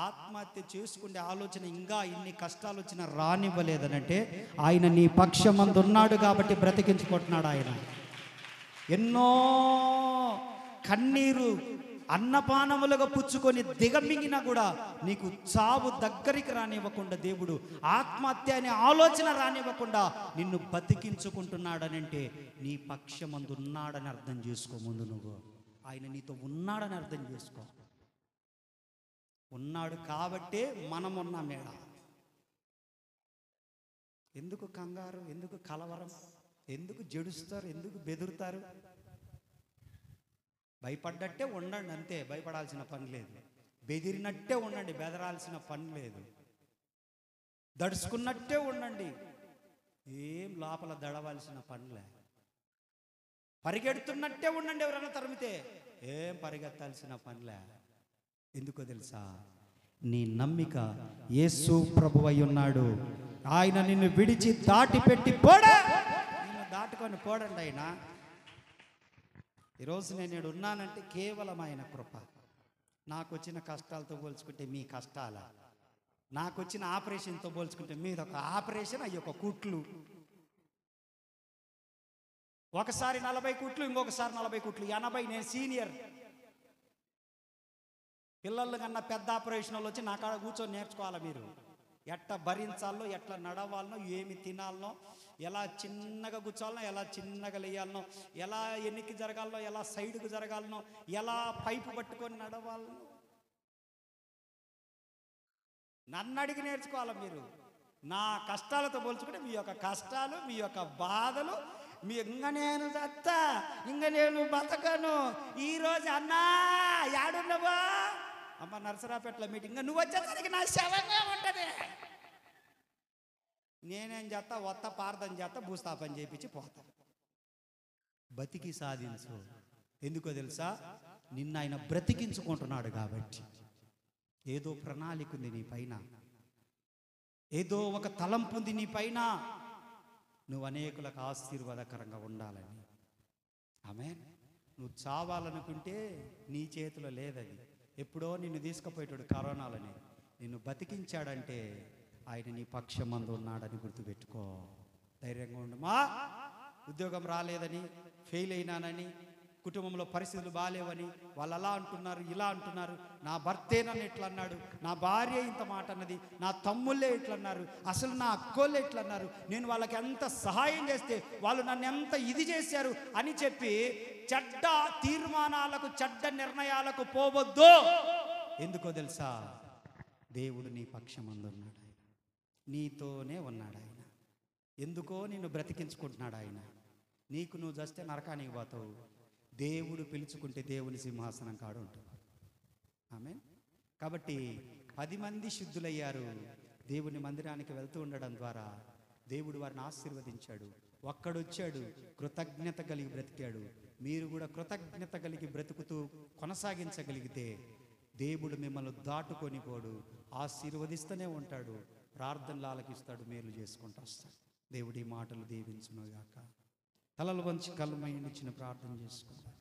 ఆత్మహత్య చేసుకునే ఆలోచన ఇంకా ఇన్ని కష్టాలు వచ్చినా రానివ్వలేదనంటే ఆయన నీ పక్షమందు ఉన్నాడు కాబట్టి బ్రతికించుకుంటున్నాడు. ఆయన ఎన్నో కన్నీరు అన్నపానములుగా పుచ్చుకొని దిగమింగినా కూడా నీకు చావు దగ్గరికి రానివ్వకుండా దేవుడు ఆత్మహత్య అనే ఆలోచన రానివ్వకుండా నిన్ను బతికించుకుంటున్నాడనంటే నీ పక్షమందు ఉన్నాడని అర్థం చేసుకో. ముందు నువ్వు ఆయన నీతో ఉన్నాడని అర్థం చేసుకో. ఉన్నాడు కాబట్టే మనం ఉన్నాం మేడ. ఎందుకు కంగారు, ఎందుకు కలవరం, ఎందుకు జడుస్తారు, ఎందుకు బెదురుతారు? భయపడ్డట్టే ఉండండి అంతే, భయపడాల్సిన పని లేదు. బెదిరినట్టే ఉండండి, బెదరాల్సిన పని లేదు. దడుచుకున్నట్టే ఉండండి, ఏం లోపల దడవలసిన పనిలే. పరిగెడుతున్నట్టే ఉండండి, ఎవరైనా తరిమితే ఏం పరిగెత్తాల్సిన పనిలే. ఎందుకో తెలుసా? నీ నమ్మిక యేసు ప్రభువై ఉన్నాడు. ఆయన నిన్ను విడిచి దాటిపెట్టి పోడా, నిన్ను దాటుకొని పోడండి. ఆయన ఈరోజు నేను ఉన్నానంటే కేవలం ఆయన కృప. నాకు వచ్చిన కష్టాలతో పోల్చుకుంటే మీ కష్టాల, నాకు వచ్చిన ఆపరేషన్తో పోల్చుకుంటే మీది ఒక ఆపరేషన్, అయ్యి ఒక కుట్లు. ఒకసారి 40 కుట్లు, ఇంకొకసారి 40 కుట్లు, 80. నేను సీనియర్. పిల్లలు కన్నా పెద్ద ఆపరేషన్ వచ్చి నా కాడ కూర్చొని నేర్చుకోవాలి. మీరు ఎట్లా భరించాలనో, ఎట్లా నడవాలనో, ఏమి తినాలనో, ఎలా చిన్నగా కూర్చోవాలనో, ఎలా చిన్నగా లేయాలనో, ఎలా ఎన్నికి జరగాలనో, ఎలా సైడ్కు జరగాలనో, ఎలా పైపు పట్టుకొని నడవాలనో నన్ను అడిగి నేర్చుకోవాలి మీరు. నా కష్టాలతో పోల్చుకుంటే మీ యొక్క కష్టాలు, మీ యొక్క బాధలు, మీ ఇంక నేను చత్తా, ఇంక నేను బతకను. ఈరోజు అన్నా యాడున్నవా అమ్మ నరసరాపేటలో మీటింగ్, నువ్వు వచ్చేసరికి నా శవంగా ఉంటుంది. నేనేం చేస్తా, వత్త పార్థం చేస్తా, భూస్థాపన చేయించి పోతా. బతికి సాధించు. ఎందుకో తెలుసా? నిన్న ఆయన బ్రతికించుకుంటున్నాడు కాబట్టి. ఏదో ప్రణాళిక ఉంది నీ పైన, ఏదో ఒక తలంపు ఉంది నీ పైన. నువ్వు అనేకులకు ఆశీర్వాదకరంగా ఉండాలని. ఆమేన్. నువ్వు చావాలనుకుంటే నీ చేతిలో లేదది. ఎప్పుడో నిన్ను తీసుకుపోయేటాడు కరోనాలని. నిన్ను బతికించాడంటే ఆయన నీ పక్షమందు ఉన్నాడని గుర్తుపెట్టుకో. ధైర్యంగా ఉండమా. ఉద్యోగం రాలేదని, ఫెయిల్ అయినానని, కుటుంబంలో పరిస్థితులు బాగాలేవని వాళ్ళు అలా అంటున్నారు, ఇలా అంటున్నారు, నా భర్తే నన్ను ఇట్లా అన్నాడు, నా భార్య ఇంత మాట అన్నది, నా తమ్ముళ్ళే ఇట్లన్నారు, అసలు నా అక్కోళ్ళే ఇట్లన్నారు, నేను వాళ్ళకి ఎంత సహాయం చేస్తే వాళ్ళు నన్ను ఎంత ఇది చేశారు అని చెప్పి చెడ్డ తీర్మానాలకు, చెడ్డ నిర్ణయాలకు పోవద్దు. ఎందుకో తెలుసా? దేవుడు నీ పక్షమందు ఉన్నాడు. ఆయన నీతోనే ఉన్నాడు. ఆయన ఎందుకో నిన్ను బ్రతికించుకుంటున్నాడు. ఆయన నీకు నువ్వు చేస్తే నరకానికి పోతావు. దేవుడు పిలుచుకుంటే దేవుని సింహాసనం కాడు ఉంటుంది. ఆమేన్. కాబట్టి 10 మంది శుద్ధులయ్యారు. దేవుని మందిరానికి వెళ్తూ ఉండడం ద్వారా దేవుడు వారిని ఆశీర్వదించాడు. ఒక్కడొచ్చాడు, కృతజ్ఞత కలిగి బ్రతికాడు. మీరు కూడా కృతజ్ఞత కలిగి బ్రతుకుతూ కొనసాగించగలిగితే దేవుడు మిమ్మల్ని దాటుకొని పోడు, ఆశీర్వదిస్తూనే ఉంటాడు, ప్రార్థనలు ఆలకిస్తాడు, మేలు చేసుకుంటూ వస్తాడు. దేవుడి మాటలు దీవించునుగాక. తలలు వంచి కళ్ళమై ఇచ్చిన ప్రార్థన చేసుకుంటాం.